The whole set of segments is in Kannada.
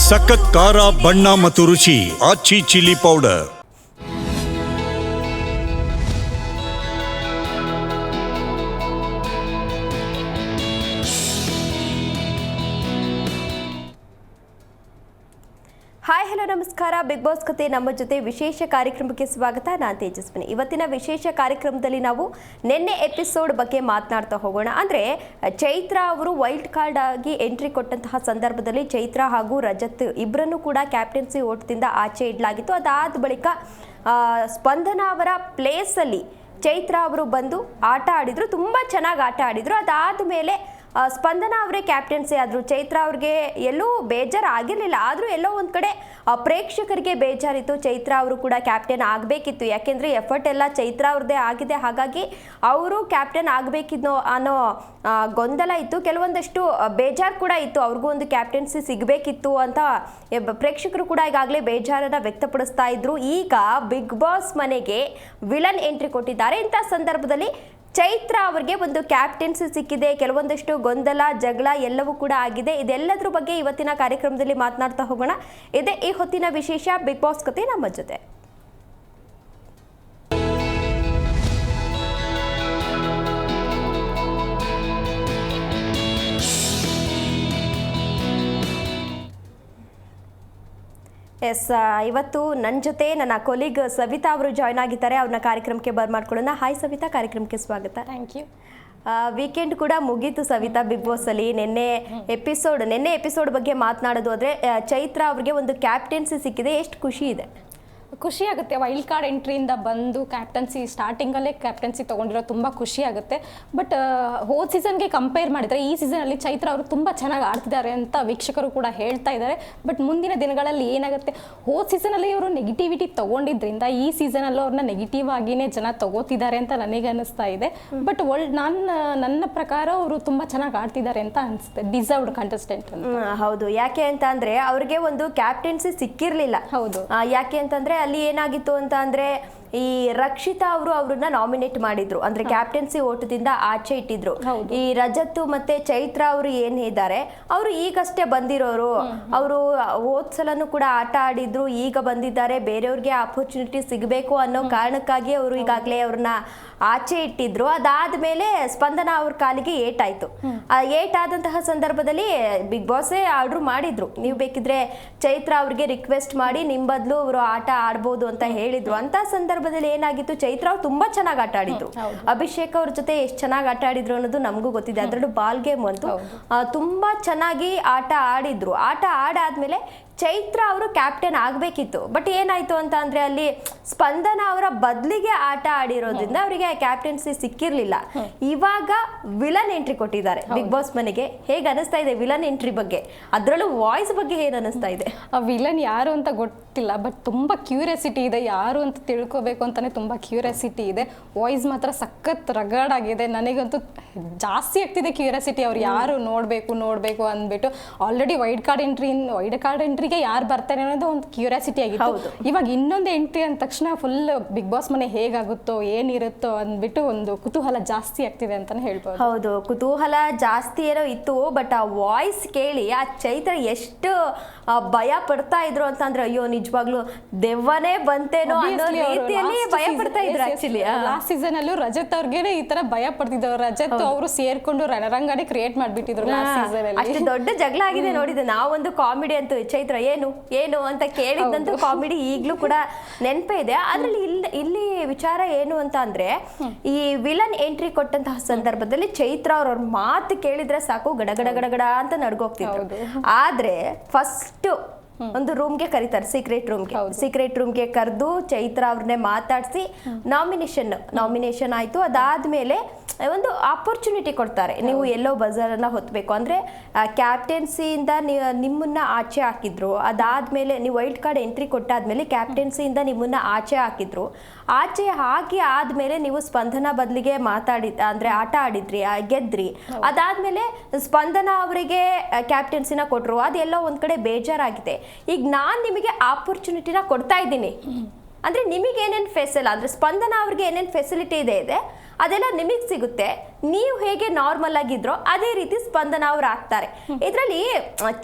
ಸಖತ್ ಖಾರ ಬಣ್ಣ ಮತ್ತು ರುಚಿ ಆಚಿ ಚಿಲ್ಲಿ ಪೌಡರ್. ಹಾಯ್ ಹಲೋ ನಮಸ್ಕಾರ. ಬಿಗ್ ಬಾಸ್ ಕತೆ ನಮ್ಮ ಜೊತೆ ವಿಶೇಷ ಕಾರ್ಯಕ್ರಮಕ್ಕೆ ಸ್ವಾಗತ. ನಾನು ತೇಜಸ್ವಿನಿ. ಇವತ್ತಿನ ವಿಶೇಷ ಕಾರ್ಯಕ್ರಮದಲ್ಲಿ ನಾವು ನಿನ್ನೆ ಎಪಿಸೋಡ್ ಬಗ್ಗೆ ಮಾತನಾಡ್ತಾ ಹೋಗೋಣ. ಅಂದರೆ ಚೈತ್ರ ಅವರು ವೈಲ್ಡ್ ಕಾರ್ಡ್ ಆಗಿ ಎಂಟ್ರಿ ಕೊಟ್ಟಂತಹ ಸಂದರ್ಭದಲ್ಲಿ ಚೈತ್ರ ಹಾಗೂ ರಜತ್ ಇಬ್ಬರನ್ನು ಕೂಡ ಕ್ಯಾಪ್ಟನ್ಸಿ ಓಟದಿಂದ ಆಚೆ ಇಡಲಾಗಿತ್ತು. ಅದಾದ ಬಳಿಕ ಸ್ಪಂದನ ಅವರ ಪ್ಲೇಸಲ್ಲಿ ಚೈತ್ರ ಅವರು ಬಂದು ಆಟ ಆಡಿದರು. ತುಂಬ ಚೆನ್ನಾಗಿ ಆಟ ಆಡಿದರು. ಅದಾದ ಮೇಲೆ ಸ್ಪಂದನ ಅವರೇ ಕ್ಯಾಪ್ಟನ್ಸಿ ಆದರು. ಚೈತ್ರ ಅವ್ರಿಗೆ ಎಲ್ಲೂ ಬೇಜಾರು ಆಗಿರಲಿಲ್ಲ. ಆದರೂ ಎಲ್ಲೋ ಒಂದು ಕಡೆ ಪ್ರೇಕ್ಷಕರಿಗೆ ಬೇಜಾರಿತ್ತು. ಚೈತ್ರ ಅವರು ಕೂಡ ಕ್ಯಾಪ್ಟನ್ ಆಗಬೇಕಿತ್ತು. ಯಾಕೆಂದರೆ ಎಫರ್ಟ್ ಎಲ್ಲ ಚೈತ್ರ ಅವ್ರದ್ದೇ ಆಗಿದೆ. ಹಾಗಾಗಿ ಅವರು ಕ್ಯಾಪ್ಟನ್ ಆಗಬೇಕಿದ್ದು ಅನ್ನೋ ಗೊಂದಲ ಇತ್ತು. ಕೆಲವೊಂದಷ್ಟು ಬೇಜಾರು ಕೂಡ ಇತ್ತು. ಅವ್ರಿಗೂ ಒಂದು ಕ್ಯಾಪ್ಟನ್ಸಿ ಸಿಗಬೇಕಿತ್ತು ಅಂತ ಪ್ರೇಕ್ಷಕರು ಕೂಡ ಈಗಾಗಲೇ ಬೇಜಾರನ್ನು ವ್ಯಕ್ತಪಡಿಸ್ತಾ ಇದ್ರು. ಈಗ ಬಿಗ್ ಬಾಸ್ ಮನೆಗೆ ವಿಲನ್ ಎಂಟ್ರಿ ಕೊಟ್ಟಿದ್ದಾರೆ. ಇಂಥ ಸಂದರ್ಭದಲ್ಲಿ ಚೈತ್ರ ಅವರಿಗೆ ಒಂದು ಕ್ಯಾಪ್ಟನ್ಸಿ ಸಿಕ್ಕಿದೆ. ಕೆಲವೊಂದಷ್ಟು ಗೊಂದಲ ಜಗಳ ಎಲ್ಲವೂ ಕೂಡ ಆಗಿದೆ. ಇದೆಲ್ಲದ್ರ ಬಗ್ಗೆ ಇವತ್ತಿನ ಕಾರ್ಯಕ್ರಮದಲ್ಲಿ ಮಾತನಾಡ್ತಾ ಹೋಗೋಣ. ಇದೇ ಈ ಹೊತ್ತಿನ ವಿಶೇಷ ಬಿಗ್ ಬಾಸ್ ಕತೆ ನಮ್ಮ ಜೊತೆ. ಎಸ್, ಇವತ್ತು ನನ್ನ ಜೊತೆ ನನ್ನ ಕೊಲೀಗ್ ಸವಿತಾ ಅವರು ಜಾಯ್ನ್ ಆಗಿದ್ದಾರೆ. ಅವ್ರನ್ನ ಕಾರ್ಯಕ್ರಮಕ್ಕೆ ಬರ್ಮಾಡ್ಕೊಳ್ಳೋಣ. ಹಾಯ್ ಸವಿತಾ, ಕಾರ್ಯಕ್ರಮಕ್ಕೆ ಸ್ವಾಗತ. Thank you. ವೀಕೆಂಡ್ ಕೂಡ ಮುಗೀತು ಸವಿತಾ ಬಿಗ್ ಬಾಸ್ ಅಲ್ಲಿ. ನಿನ್ನೆ ಎಪಿಸೋಡ್ ಬಗ್ಗೆ ಮಾತನಾಡೋದು ಆದರೆ ಚೈತ್ರ ಅವ್ರಿಗೆ ಒಂದು ಕ್ಯಾಪ್ಟನ್ಸಿ ಸಿಕ್ಕಿದೆ. ಎಷ್ಟು ಖುಷಿ ಇದೆ? ಖುಷಿ ಆಗುತ್ತೆ. ವೈಲ್ಡ್ ಕಾರ್ಡ್ ಎಂಟ್ರಿಯಿಂದ ಬಂದು ಕ್ಯಾಪ್ಟನ್ಸಿ ಸ್ಟಾರ್ಟಿಂಗಲ್ಲೇ ಕ್ಯಾಪ್ಟನ್ಸಿ ತೊಗೊಂಡಿರೋ ತುಂಬ ಖುಷಿ ಆಗುತ್ತೆ. ಬಟ್ ಹೋದ ಸೀಸನ್ಗೆ ಕಂಪೇರ್ ಮಾಡಿದರೆ ಈ ಸೀಸನಲ್ಲಿ ಚೈತ್ರ ಅವರು ತುಂಬ ಚೆನ್ನಾಗಿ ಆಡ್ತಿದ್ದಾರೆ ಅಂತ ವೀಕ್ಷಕರು ಕೂಡ ಹೇಳ್ತಾ ಇದ್ದಾರೆ. ಬಟ್ ಮುಂದಿನ ದಿನಗಳಲ್ಲಿ ಏನಾಗುತ್ತೆ, ಹೋದ ಸೀಸನಲ್ಲಿ ಇವರು ನೆಗೆಟಿವಿಟಿ ತೊಗೊಂಡಿದ್ರಿಂದ ಈ ಸೀಸನಲ್ಲೂ ಅವ್ರನ್ನ ನೆಗೆಟಿವ್ ಆಗಿಯೇ ಜನ ತಗೋತಿದ್ದಾರೆ ಅಂತ ನನಗೆ ಅನ್ನಿಸ್ತಾ ಇದೆ. ಬಟ್ ನನ್ನ ಪ್ರಕಾರ ಅವರು ತುಂಬ ಚೆನ್ನಾಗಿ ಆಡ್ತಿದ್ದಾರೆ ಅಂತ ಅನಿಸುತ್ತೆ. ಡಿಸರ್ವ್ಡ್ ಕಂಟೆಸ್ಟೆಂಟ್ ಅಂತ. ಹೌದು. ಯಾಕೆ ಅಂತ ಅಂದರೆ ಅವ್ರಿಗೆ ಒಂದು ಕ್ಯಾಪ್ಟನ್ಸಿ ಸಿಕ್ಕಿರಲಿಲ್ಲ. ಹೌದು. ಯಾಕೆ ಅಂತಂದರೆ ಅಲ್ಲಿ ಏನಾಗಿತ್ತು ಅಂತ ಅಂದರೆ ಈ ರಕ್ಷಿತಾ ಅವರು ಅವ್ರನ್ನ ನಾಮಿನೇಟ್ ಮಾಡಿದ್ರು. ಅಂದ್ರೆ ಕ್ಯಾಪ್ಟನ್ಸಿ ಓಟದಿಂದ ಆಚೆ ಇಟ್ಟಿದ್ರು. ಈ ರಜತ್ ಮತ್ತೆ ಚೈತ್ರ ಅವರು ಏನ್ ಇದ್ದಾರೆ, ಅವರು ಈಗಷ್ಟೇ ಬಂದಿರೋರು. ಅವರು ಹೋದ್ಸಲನು ಕೂಡ ಆಟ ಆಡಿದ್ರು, ಈಗ ಬಂದಿದ್ದಾರೆ. ಬೇರೆಯವ್ರಿಗೆ ಆಪರ್ಚುನಿಟಿ ಸಿಗಬೇಕು ಅನ್ನೋ ಕಾರಣಕ್ಕಾಗಿ ಅವರು ಈಗಾಗಲೇ ಅವ್ರನ್ನ ಆಚೆ ಇಟ್ಟಿದ್ರು. ಅದಾದ್ಮೇಲೆ ಸ್ಪಂದನ ಅವ್ರ ಕಾಲಿಗೆ ಏಟಾಯ್ತು. ಏಟಾದಂತಹ ಸಂದರ್ಭದಲ್ಲಿ ಬಿಗ್ ಬಾಸೇ ಆರ್ಡರ್ ಮಾಡಿದ್ರು, ನೀವು ಬೇಕಿದ್ರೆ ಚೈತ್ರ ಅವ್ರಿಗೆ ರಿಕ್ವೆಸ್ಟ್ ಮಾಡಿ ನಿಮ್ ಬದಲು ಅವರು ಆಟ ಆಡ್ಬೋದು ಅಂತ ಹೇಳಿದ್ರು. ಅಂತ ಸಂದರ್ಭದಲ್ಲಿ ಏನಾಗಿತ್ತು, ಚೈತ್ರ ಅವ್ರು ತುಂಬಾ ಚೆನ್ನಾಗಿ ಆಟ ಆಡಿದ್ರು. ಅಭಿಷೇಕ್ ಅವ್ರ ಜೊತೆ ಎಷ್ಟು ಚೆನ್ನಾಗಿ ಆಟ ಆಡಿದ್ರು ಅನ್ನೋದು ನಮಗೂ ಗೊತ್ತಿದೆ. ಅದರಲ್ಲೂ ಬಾಲ್ ಗೇಮ್ ಅಂತೂ ತುಂಬಾ ಚೆನ್ನಾಗಿ ಆಟ ಆಡಿದ್ರು. ಆಟ ಆಡಾದ್ಮೇಲೆ ಚೈತ್ರ ಅವರು ಕ್ಯಾಪ್ಟನ್ ಆಗಬೇಕಿತ್ತು. ಬಟ್ ಏನಾಯ್ತು ಅಂತ ಅಂದ್ರೆ ಅಲ್ಲಿ ಸ್ಪಂದನ ಅವರ ಬದಲಿಗೆ ಆಟ ಆಡಿರೋದ್ರಿಂದ ಅವರಿಗೆ ಕ್ಯಾಪ್ಟನ್ಸಿ ಸಿಕ್ಕಿರ್ಲಿಲ್ಲ. ಇವಾಗ ವಿಲನ್ ಎಂಟ್ರಿ ಕೊಟ್ಟಿದ್ದಾರೆ ಬಿಗ್ ಬಾಸ್ ಮನೆಗೆ. ಹೇಗೆ ಅನಿಸ್ತಾ ಇದೆ ವಿಲನ್ ಎಂಟ್ರಿ ಬಗ್ಗೆ? ಅದರಲ್ಲೂ ವಾಯ್ಸ್ ಬಗ್ಗೆ ಏನು ಅನಿಸ್ತಾ ಇದೆ? ಆ ವಿಲನ್ ಯಾರು ಅಂತ ಗೊತ್ತಿಲ್ಲ, ಬಟ್ ತುಂಬಾ ಕ್ಯೂರಿಯಾಸಿಟಿ ಇದೆ. ಯಾರು ಅಂತ ತಿಳ್ಕೊಬೇಕು ಅಂತಾನೆ ತುಂಬಾ ಕ್ಯೂರಿಯಾಸಿಟಿ ಇದೆ. ವಾಯ್ಸ್ ಮಾತ್ರ ಸಖತ್ ರಗಡ್ ಆಗಿದೆ. ನನಗಂತೂ ಜಾಸ್ತಿ ಆಗ್ತಿದೆ ಕ್ಯೂರಿಯಾಸಿಟಿ. ಅವ್ರು ಯಾರು ನೋಡ್ಬೇಕು ಅಂದ್ಬಿಟ್ಟು. ಆಲ್ರೆಡಿ ವೈಲ್ಡ್ ಕಾರ್ಡ್ ಎಂಟ್ರಿಗೆ ಯಾರು ಬರ್ತಾರೆ ಅನ್ನೋದು ಒಂದು ಕ್ಯೂರಿಯಾಸಿಟಿ ಆಗಿತ್ತು. ಇವಾಗ ಇನ್ನೊಂದು ಎಂಟ್ರಿ ಅಂದ ತಕ್ಷಣ ಫುಲ್ ಬಿಗ್ ಬಾಸ್ ಮನೆ ಹೇಗಾಗುತ್ತೋ ಏನಿರುತ್ತೋ ಅಂದ್ಬಿಟ್ಟು ಒಂದು ಕುತೂಹಲ ಜಾಸ್ತಿ ಆಗ್ತಿದೆ ಅಂತಾನೆ ಹೇಳ್ಬೋದು. ಹೌದು, ಕುತೂಹಲ ಜಾಸ್ತಿ ಏನೋ ಇತ್ತು. ಬಟ್ ಆ ವಾಯ್ಸ್ ಕೇಳಿ ಆ ಚೈತ್ರ ಎಷ್ಟು ಭಯ ಪಡ್ತಾ ಇದ್ರು ಅಂತಂದ್ರೆ, ಅಯ್ಯೋ ನಿಜವಾಗ್ಲೂ ದೆವ್ವನೇ ಬಂತೇನೋ ಅನ್ನೋ ರೀತಿಯಲ್ಲಿ ಭಯ ಪಡ್ತಾ ಇದ್ರು. ಆಕ್ಚುಲಿ ಲಾಸ್ಟ್ ಸೀಸನ್ ಅಲ್ಲೂ ರಜತ್ ಅವ್ರಿಗೆ ಈ ತರ ಭಯ ಪಡ್ತಿದ್ರು. ರಜತ್ ಅವರು ಸೇರ್ಕೊಂಡು ರಣರಂಗನೇ ಕ್ರಿಯೇಟ್ ಮಾಡ್ಬಿಟ್ಟಿದ್ರು ಲಾಸ್ಟ್ ಸೀಸನ್ ಅಲ್ಲಿ. ಅಷ್ಟು ದೊಡ್ಡ ಜಗಳ ಆಗಿದೆ ನೋಡಿದೆ ನಾವೊಂದು. ಕಾಮಿಡಿ ಅಂತೂ ಚೈತ್ರ ಏನು ಅಂತ ಕೇಳಿದಂತೂ ಕಾಮಿಡಿ ಈಗಲೂ ಕೂಡ ನೆನಪೇ ಇದೆ. ಅದ್ರಲ್ಲಿ ಇಲ್ಲಿ ವಿಚಾರ ಏನು ಅಂತ ಅಂದ್ರೆ, ಈ ವಿಲನ್ ಎಂಟ್ರಿ ಕೊಟ್ಟಂತಹ ಸಂದರ್ಭದಲ್ಲಿ ಚೈತ್ರ ಅವ್ರ ಮಾತು ಕೇಳಿದ್ರೆ ಸಾಕು ಗಡಗಡ ಅಂತ ನಡ್ಗೋಗ್ತಿದ್ರು. ಆದ್ರೆ ಫಸ್ಟ್ ಒಂದು ರೂಮ್ಗೆ ಕರೀತಾರೆ, ಸೀಕ್ರೆಟ್ ರೂಮ್ಗೆ ಕರೆದು ಚೈತ್ರ ಅವ್ರನ್ನೇ ಮಾತಾಡಿಸಿ ನಾಮಿನೇಷನ್ ಆಯ್ತು. ಅದಾದ್ಮೇಲೆ ಒಂದು ಆಪರ್ಚುನಿಟಿ ಕೊಡ್ತಾರೆ, ನೀವು ಎಲ್ಲೋ ಬಜಾರನ್ನ ಹೊತ್ತಬೇಕು ಅಂದರೆ ಕ್ಯಾಪ್ಟನ್ಸಿಯಿಂದ ನಿಮ್ಮನ್ನ ಆಚೆ ಹಾಕಿದ್ರು. ಅದಾದಮೇಲೆ ನೀವು ವೈಲ್ಡ್ ಕಾರ್ಡ್ ಎಂಟ್ರಿ ಕೊಟ್ಟಾದ್ಮೇಲೆ ಕ್ಯಾಪ್ಟನ್ಸಿಯಿಂದ ನಿಮ್ಮನ್ನ ಆಚೆ ಹಾಕಿದ್ರು. ಆಚೆ ಹಾಕಿ ಆದಮೇಲೆ ನೀವು ಸ್ಪಂದನ ಬದಲಿಗೆ ಆಟ ಆಡಿದ್ರಿ, ಗೆದ್ರಿ. ಅದಾದಮೇಲೆ ಸ್ಪಂದನ ಅವರಿಗೆ ಕ್ಯಾಪ್ಟನ್ಸಿನ ಕೊಟ್ಟರು. ಅದೆಲ್ಲೋ ಒಂದು ಕಡೆ ಬೇಜಾರಾಗಿದೆ. ಈಗ ನಾನು ನಿಮಗೆ ಆಪರ್ಚುನಿಟಿನ ಕೊಡ್ತಾ ಇದ್ದೀನಿ ಅಂದರೆ ನಿಮಗೆ ಏನೇನು ಫೆಸಿಲಿಟಿ ಅಂದರೆ ಸ್ಪಂದನ ಅವ್ರಿಗೆ ಏನೇನು ಫೆಸಿಲಿಟಿ ಇದೆ ಅದೆಲ್ಲ ನಿಮಗೆ ಸಿಗುತ್ತೆ. ನೀವು ಹೇಗೆ ನಾರ್ಮಲ್ ಆಗಿದ್ರೋ ಅದೇ ರೀತಿ ಸ್ಪಂದನ ಅವ್ರು ಆಗ್ತಾರೆ. ಇದರಲ್ಲಿ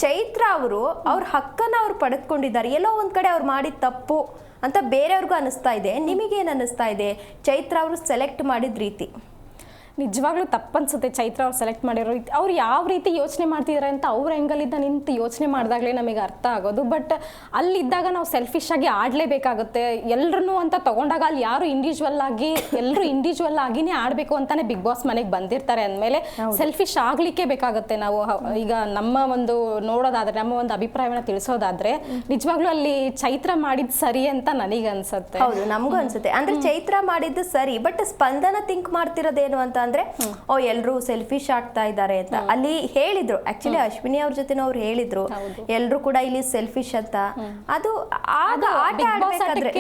ಚೈತ್ರ ಅವರು ಅವ್ರ ಹಕ್ಕನ್ನ ಅವ್ರು ಪಡೆದುಕೊಂಡಿದ್ದಾರೆ. ಎಲ್ಲೋ ಒಂದ್ ಕಡೆ ಅವ್ರು ಮಾಡಿದ ತಪ್ಪು ಅಂತ ಬೇರೆಯವ್ರಿಗೂ ಅನಿಸ್ತಾ ಇದೆ. ನಿಮಗೇನು ಅನಿಸ್ತಾ ಇದೆ ಚೈತ್ರ ಅವರು ಸೆಲೆಕ್ಟ್ ಮಾಡಿದ ರೀತಿ? ನಿಜವಾಗ್ಲೂ ತಪ್ಪನ್ಸುತ್ತೆ ಚೈತ್ರ ಅವ್ರು ಸೆಲೆಕ್ಟ್ ಮಾಡಿರೋ ರೀತಿ. ಅವ್ರು ಯಾವ ರೀತಿ ಯೋಚನೆ ಮಾಡ್ತಿದ್ದಾರೆ ಅಂತ ಅವ್ರ ಆ್ಯಂಗಲಿಂದ ನಿಂತು ಯೋಚನೆ ಮಾಡಿದಾಗಲೇ ನಮಗೆ ಅರ್ಥ ಆಗೋದು. ಬಟ್ ಅಲ್ಲಿದ್ದಾಗ ನಾವು ಸೆಲ್ಫಿಶ್ ಆಗಿ ಆಡಲೇಬೇಕಾಗುತ್ತೆ. ಎಲ್ಲರೂ ಅಂತ ತಗೊಂಡಾಗ ಅಲ್ಲಿ ಯಾರು ಎಲ್ಲರೂ ಇಂಡಿವಿಜುವಲ್ ಆಗಿನೇ ಆಡಬೇಕು ಅಂತಾನೆ ಬಿಗ್ ಬಾಸ್ ಮನೆಗೆ ಬಂದಿರ್ತಾರೆ ಅಂದಮೇಲೆ ಸೆಲ್ಫಿಶ್ ಆಗಲಿಕ್ಕೆ ಬೇಕಾಗುತ್ತೆ. ನಾವು ಈಗ ನಮ್ಮ ಒಂದು ನೋಡೋದಾದ್ರೆ, ನಮ್ಮ ಒಂದು ಅಭಿಪ್ರಾಯವನ್ನು ತಿಳಿಸೋದಾದ್ರೆ ನಿಜವಾಗ್ಲೂ ಅಲ್ಲಿ ಚೈತ್ರ ಮಾಡಿದ್ ಸರಿ ಅಂತ ನನಗೆ ಅನ್ಸುತ್ತೆ. ಹೌದು, ನಮಗೂ ಅನ್ಸುತ್ತೆ. ಅಂದ್ರೆ ಚೈತ್ರ ಮಾಡಿದ್ದು ಸರಿ, ಬಟ್ ಸ್ಪಂದನ ಥಿಂಕ್ ಮಾಡ್ತಿರೋದೇನು ಅಂತ ಅಂದ್ರೆ ಎಲ್ರು ಸೆಲ್ಫಿಶ್ ಆಗ್ತಾ ಇದ್ದಾರೆ ಅಂತ ಅಲ್ಲಿ ಹೇಳಿದ್ರು. ಆಕ್ಚುಲಿ ಅಶ್ವಿನಿ ಅವ್ರ ಜೊತೆ ಅವ್ರು ಹೇಳಿದ್ರು ಎಲ್ರು ಕೂಡ ಇಲ್ಲಿ ಸೆಲ್ಫಿಶ್ ಅಂತ. ಅದು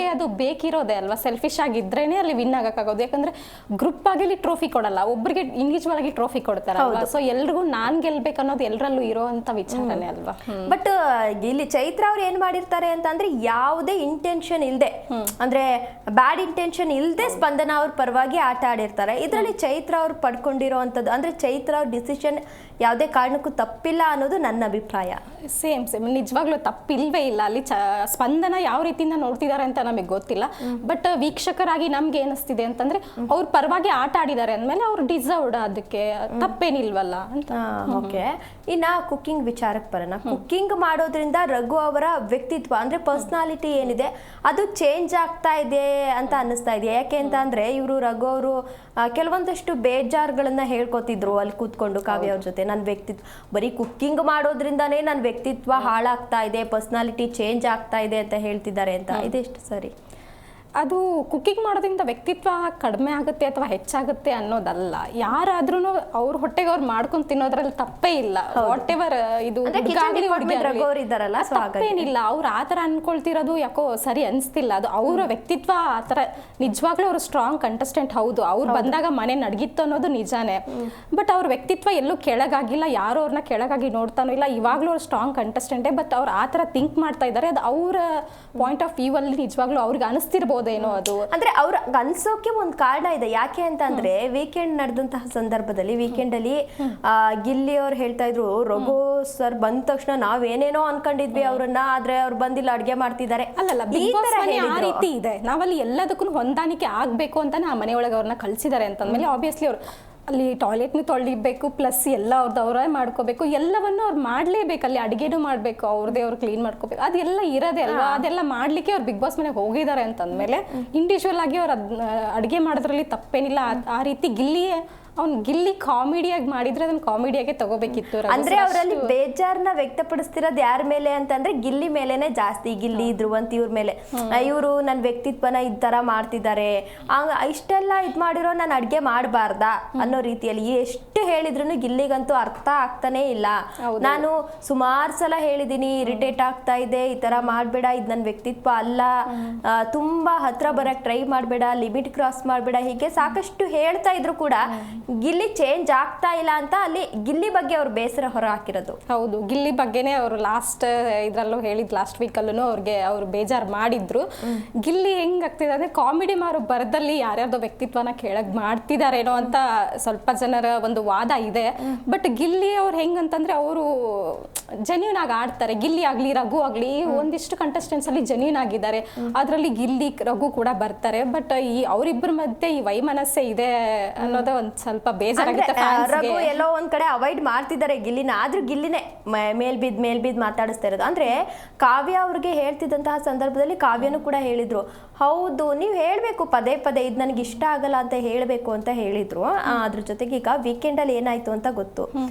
ಅದು ಬೇಕಿರೋದೇ ಅಲ್ವಾ, ಸೆಲ್ಫಿಶ್ ಆಗಿದ್ರೇನೆ ಅಲ್ಲಿ ವಿನ್ ಆಗಕ್ಕಾಗೋದು. ಯಾಕಂದ್ರೆ ಗ್ರೂಪ್ ಆಗಿ ಇಲ್ಲಿ ಟ್ರೋಫಿ ಕೊಡಲ್ಲ, ಒಬ್ಬರಿಗೆ ಇಂಡಿವಿಜುವಲ್ ಆಗಿ ಟ್ರೋಫಿ ಕೊಡ್ತಾರಲ್ವಾ. ಸೊ ಎಲ್ರಿಗೂ ನಾನ್ ಗೆಲ್ಬೇಕು ಅನ್ನೋದು ಎಲ್ಲರಲ್ಲೂ ಇರೋಂತ ವಿಚಾರನೇ ಅಲ್ವಾ. ಬಟ್ ಇಲ್ಲಿ ಚೈತ್ರ ಅವ್ರು ಏನ್ ಮಾಡಿರ್ತಾರೆ ಅಂತ ಅಂದ್ರೆ ಯಾವುದೇ ಇಂಟೆನ್ಷನ್ ಇಲ್ದೆ, ಅಂದ್ರೆ ಬ್ಯಾಡ್ ಇಂಟೆನ್ಷನ್ ಇಲ್ದೆ ಸ್ಪಂದನ ಅವ್ರ ಪರವಾಗಿ ಆಟ ಆಡಿರ್ತಾರೆ. ಇದರಲ್ಲಿ ಚೈತ್ರ ಅವ್ರು ಪಡ್ಕೊಂಡಿರೋವಂಥದ್ದು ಅಂದ್ರೆ ಚೈತ್ರ ಅವ್ರ ಡಿಸಿಷನ್ ಯಾವುದೇ ಕಾರಣಕ್ಕೂ ತಪ್ಪಿಲ್ಲ ಅನ್ನೋದು ನನ್ನ ಅಭಿಪ್ರಾಯ. ಸೇಮ್ ನಿಜವಾಗ್ಲೂ ತಪ್ಪಿಲ್ವೇ ಇಲ್ಲ. ಅಲ್ಲಿ ಸ್ಪಂದನ ಯಾವ ರೀತಿಯಿಂದ ನೋಡ್ತಿದ್ದಾರೆ ಅಂತ ನಮಗೆ ಗೊತ್ತಿಲ್ಲ. ಬಟ್ ವೀಕ್ಷಕರಾಗಿ ನಮ್ಗೆ ಏನಿಸ್ತಿದೆ ಅಂತಂದ್ರೆ ಅವ್ರ ಪರವಾಗಿ ಆಟ ಆಡಿದ್ದಾರೆ ಅಂದ್ಮೇಲೆ ಅವ್ರು ಡಿಸರ್ವ್ಡ್, ಅದಕ್ಕೆ ತಪ್ಪೇನಿಲ್ವಲ್ಲ ಅಂತ. ಓಕೆ, ಇನ್ನ ಕುಕಿಂಗ್ ವಿಚಾರಕ್ಕೆ ಬರೋಣ. ಕುಕಿಂಗ್ ಮಾಡೋದ್ರಿಂದ ರಘು ಅವರ ವ್ಯಕ್ತಿತ್ವ ಅಂದ್ರೆ ಪರ್ಸನಾಲಿಟಿ ಏನಿದೆ ಅದು ಚೇಂಜ್ ಆಗ್ತಾ ಇದೆ ಅಂತ ಅನ್ನಿಸ್ತಾ ಇದೆ. ಯಾಕೆ ಅಂತ ಅಂದ್ರೆ ಇವರು ರಘು ಅವರು ಕೆಲವೊಂದಷ್ಟು ಬೇಜಾರುಗಳನ್ನ ಹೇಳ್ಕೊತಿದ್ರು ಅಲ್ಲಿ ಕೂತ್ಕೊಂಡು ಕಾವ್ಯ ಅವ್ರ ಜೊತೆ. ನನ್ನ ವ್ಯಕ್ತಿತ್ವ ಬರೀ ಕುಕ್ಕಿಂಗ್ ಮಾಡೋದ್ರಿಂದಾನೇ ನನ್ನ ವ್ಯಕ್ತಿತ್ವ ಹಾಳಾಗ್ತಾ ಇದೆ, ಪರ್ಸನಾಲಿಟಿ ಚೇಂಜ್ ಆಗ್ತಾ ಇದೆ ಅಂತ ಹೇಳ್ತಿದ್ದಾರೆ ಅಂತ. ಇದೆಷ್ಟು ಸರಿ? ಅದು ಕುಕಿಂಗ್ ಮಾಡೋದ್ರಿಂದ ವ್ಯಕ್ತಿತ್ವ ಕಡಿಮೆ ಆಗುತ್ತೆ ಅಥವಾ ಹೆಚ್ಚಾಗುತ್ತೆ ಅನ್ನೋದಲ್ಲ. ಯಾರಾದ್ರೂ ಅವ್ರ ಹೊಟ್ಟೆಗೆ ಅವ್ರು ಮಾಡ್ಕೊಂಡು ತಿನ್ನೋದ್ರಲ್ಲಿ ತಪ್ಪೇ ಇಲ್ಲ. ವಾಟ್ ಎವರ್ ಇದು ತಪ್ಪೇನಿಲ್ಲ. ಅವ್ರು ಆತರ ಅನ್ಕೊಳ್ತಿರೋದು ಯಾಕೋ ಸರಿ ಅನ್ಸ್ತಿಲ್ಲ. ಅದು ಅವರ ವ್ಯಕ್ತಿತ್ವ ಆತರ. ನಿಜವಾಗ್ಲೂ ಅವ್ರು ಸ್ಟ್ರಾಂಗ್ ಕಂಟೆಸ್ಟೆಂಟ್, ಹೌದು. ಅವ್ರು ಬಂದಾಗ ಮನೆ ನಡಗಿತ್ತು ಅನ್ನೋದು ನಿಜಾನೇ. ಬಟ್ ಅವ್ರ ವ್ಯಕ್ತಿತ್ವ ಎಲ್ಲೂ ಕೆಳಗಾಗಿಲ್ಲ, ಯಾರು ಅವ್ರನ್ನ ಕೆಳಗಾಗಿ ನೋಡ್ತಾನೋ ಇಲ್ಲ. ಇವಾಗ್ಲೂ ಅವ್ರು ಸ್ಟ್ರಾಂಗ್ ಕಂಟೆಸ್ಟೆಂಟೇ. ಬಟ್ ಅವ್ರು ಆತರ ಥಿಂಕ್ ಮಾಡ್ತಾ ಇದ್ದಾರೆ. ಅದು ಅವರ ಪಾಯಿಂಟ್ ಆಫ್ ವ್ಯೂ ಅಲ್ಲಿ ನಿಜವಾಗ್ಲೂ ಅವ್ರಿಗೆ ಅನಿಸ್ತಿರ್ಬೋದು. ಅದು ಅಂದ್ರೆ ಅವ್ರ ಅನ್ಸೋಕೆ ಒಂದ್ ಕಾರಣ ಇದೆ. ಯಾಕೆ ಅಂತ ಅಂದ್ರೆ ವೀಕೆಂಡ್ ನಡೆದಂತಹ ಸಂದರ್ಭದಲ್ಲಿ ವೀಕೆಂಡ್ ಅಲ್ಲಿ ಗಿಲ್ಲಿ ಅವ್ರು ಹೇಳ್ತಾ ಇದ್ರು, ರಘು ಸರ್ ಬಂದ ತಕ್ಷಣ ನಾವೇನೇನೋ ಅನ್ಕೊಂಡಿದ್ವಿ ಅವ್ರನ್ನ, ಆದ್ರೆ ಅವ್ರು ಬಂದಿಲ್ಲ ಅಡ್ಗೆ ಮಾಡ್ತಿದ್ದಾರೆ. ಅಲ್ಲಲ್ಲ, ಆ ರೀತಿ ಇದೆ. ನಾವಲ್ಲಿ ಎಲ್ಲದಕ್ಕೂ ಹೊಂದಾಣಿಕೆ ಆಗ್ಬೇಕು ಅಂತಾನೆ ಆ ಮನೆಯೊಳಗೆ ಅವ್ರನ್ನ ಕಳ್ಸಿದ್ದಾರೆ ಅಂತಂದ್ಮೇಲೆ ಆಬ್ವಿಯಸ್ಲಿ ಅವ್ರು ಅಲ್ಲಿ ಟಾಯ್ಲೆಟ್ನು ತೊಳಿಬೇಕು, ಪ್ಲಸ್ ಎಲ್ಲ ಅವರೇ ಮಾಡ್ಕೋಬೇಕು, ಎಲ್ಲವನ್ನು ಅವ್ರು ಮಾಡಲೇಬೇಕು. ಅಲ್ಲಿ ಅಡುಗೆನೂ ಮಾಡಬೇಕು, ಅವ್ರದೇ ಅವ್ರು ಕ್ಲೀನ್ ಮಾಡ್ಕೋಬೇಕು, ಅದೆಲ್ಲ ಇರೋದೇ ಅಲ್ವಾ. ಅದೆಲ್ಲ ಮಾಡಲಿಕ್ಕೆ ಅವ್ರು ಬಿಗ್ ಬಾಸ್ ಮನೆಗೆ ಹೋಗಿದ್ದಾರೆ ಅಂತಂದಮೇಲೆ ಇಂಡಿವಿಜುವಲ್ ಆಗಿ ಅವ್ರು ಅಡುಗೆ ಮಾಡೋದ್ರಲ್ಲಿ ತಪ್ಪೇನಿಲ್ಲ. ಆ ರೀತಿ ಗಿಲ್ಲಿ ಕಾಮಿಡಿಯಾಗಿ ಮಾಡಿದ್ರೆ ಅದನ್ನ ಕಾಮಿಡಿಯಾಗೆ ತಗೋಬೇಕಿತ್ತು. ಅಂದ್ರೆ ಅವರಲ್ಲಿ ಬೇಜಾರನ್ನ ವ್ಯಕ್ತಪಡಿಸ್ತಿರೋದು ಯಾರ ಮೇಲೆ ಅಂತಂದ್ರೆ ಗಿಲ್ಲಿ ಮೇಲೆನೆ ಜಾಸ್ತಿ. ಗಿಲ್ಲಿ ಧ್ರುವಂತ್ ಇವ್ರ ಮೇಲೆ, ಇವರು ನನ್ನ ವ್ಯಕ್ತಿತ್ವನ ಈ ತರ ಮಾಡ್ತಿದ್ದಾರೆ, ಇಷ್ಟೆಲ್ಲ ಇದ್ ಮಾಡಿರೋ ನಾನು ಅಡ್ಗೆ ಮಾಡಬಾರ್ದಾ ಅನ್ನೋ ರೀತಿಯಲ್ಲಿ ಎಷ್ಟು ಹೇಳಿದ್ರು ಗಿಲ್ಲಿಗಂತೂ ಅರ್ಥ ಆಗ್ತಾನೆ ಇಲ್ಲ. ನಾನು ಸುಮಾರು ಸಲ ಹೇಳಿದೀನಿ, ಇರಿಟೇಟ್ ಆಗ್ತಾ ಇದೆ, ಈ ತರ ಮಾಡ್ಬೇಡ, ಇದ್ ನನ್ನ ವ್ಯಕ್ತಿತ್ವ ಅಲ್ಲ, ತುಂಬಾ ಹತ್ರ ಬರಕ್ ಟ್ರೈ ಮಾಡ್ಬೇಡ, ಲಿಮಿಟ್ ಕ್ರಾಸ್ ಮಾಡ್ಬೇಡ, ಹೀಗೆ ಸಾಕಷ್ಟು ಹೇಳ್ತಾ ಇದ್ರು ಕೂಡ ಗಿಲ್ಲಿ ಚೇಂಜ್ ಆಗ್ತಾ ಇಲ್ಲ ಅಂತ ಅಲ್ಲಿ ಗಿಲ್ಲಿ ಬಗ್ಗೆ ಅವ್ರು ಬೇಸರ ಹೊರ ಹಾಕಿರೋದು. ಹೌದು, ಗಿಲ್ಲಿ ಬಗ್ಗೆನೇ ಅವರು ಲಾಸ್ಟ್ ಇದ್ರಲ್ಲೂ ಹೇಳಿದ್, ಲಾಸ್ಟ್ ವೀಕಲ್ಲೂ ಅವ್ರು ಬೇಜಾರು ಮಾಡಿದ್ರು. ಗಿಲ್ಲಿ ಹೆಂಗಾಗ್ತಿದೆ ಅಂದ್ರೆ ಕಾಮಿಡಿ ಮಾರೋ ಬರದಲ್ಲಿ ಯಾರ್ಯಾರ್ದೋ ವ್ಯಕ್ತಿತ್ವನ ಕೆಳಗ್ ಮಾಡ್ತಿದಾರೇನೋ ಅಂತ ಸ್ವಲ್ಪ ಜನರ ಒಂದು ವಾದ ಇದೆ. ಬಟ್ ಗಿಲ್ಲಿ ಅವ್ರು ಹೆಂಗಂತಂದ್ರೆ ಅವರು ಜೆನ್ಯೂನ್ ಆಗಿ ಆಡ್ತಾರೆ. ಗಿಲ್ಲಿ ಆಗ್ಲಿ ರಘು ಆಗ್ಲಿ ಒಂದಿಷ್ಟು ಕಂಟೆಸ್ಟೆಂಟ್ಸ್ ಅಲ್ಲಿ ಜೆನ್ಯೂನ್ ಆಗಿದ್ದಾರೆ. ಅದ್ರಲ್ಲಿ ಗಿಲ್ಲಿ ರಘು ಕೂಡ ಬರ್ತಾರೆ. ಬಟ್ ಈ ಅವರಿಬ್ಬರ ಮಧ್ಯೆ ಈ ವೈಮನಸ್ಸೆ ಇದೆ ಅನ್ನೋದೇ ಒಂದ್ ಸ್ವಲ್ಪ ಬೇಜಾರಾಗುತ್ತೆ. ರಘು ಎಲ್ಲೋ ಒಂದ್ ಕಡೆ ಅವಾಯ್ಡ್ ಮಾಡ್ತಿದ್ದಾರೆ ಗಿಲ್ಲಿನ, ಆದ್ರೂ ಗಿಲ್ಲಿನೇ ಮೇಲ್ ಬಿದ್ ಮಾತಾಡಿಸ್ತಾ ಇರೋದು. ಅಂದ್ರೆ ಕಾವ್ಯ ಅವ್ರಿಗೆ ಹೇಳ್ತಿದ್ದಂತಹ ಸಂದರ್ಭದಲ್ಲಿ ಕಾವ್ಯನೂ ಕೂಡ ಹೇಳಿದ್ರು, ಹೌದು ನೀವು ಹೇಳ್ಬೇಕು ಪದೇ ಪದೇ ಇದ್ ನನಗೆ ಇಷ್ಟ ಆಗಲ್ಲ ಅಂತ ಹೇಳ್ಬೇಕು ಅಂತ ಹೇಳಿದ್ರು. ಅದ್ರ ಜೊತೆಗೆ ಈಗ ವೀಕೆಂಡ್ ಅಲ್ಲಿ ಏನಾಯ್ತು ಅಂತ ಗೊತ್ತು,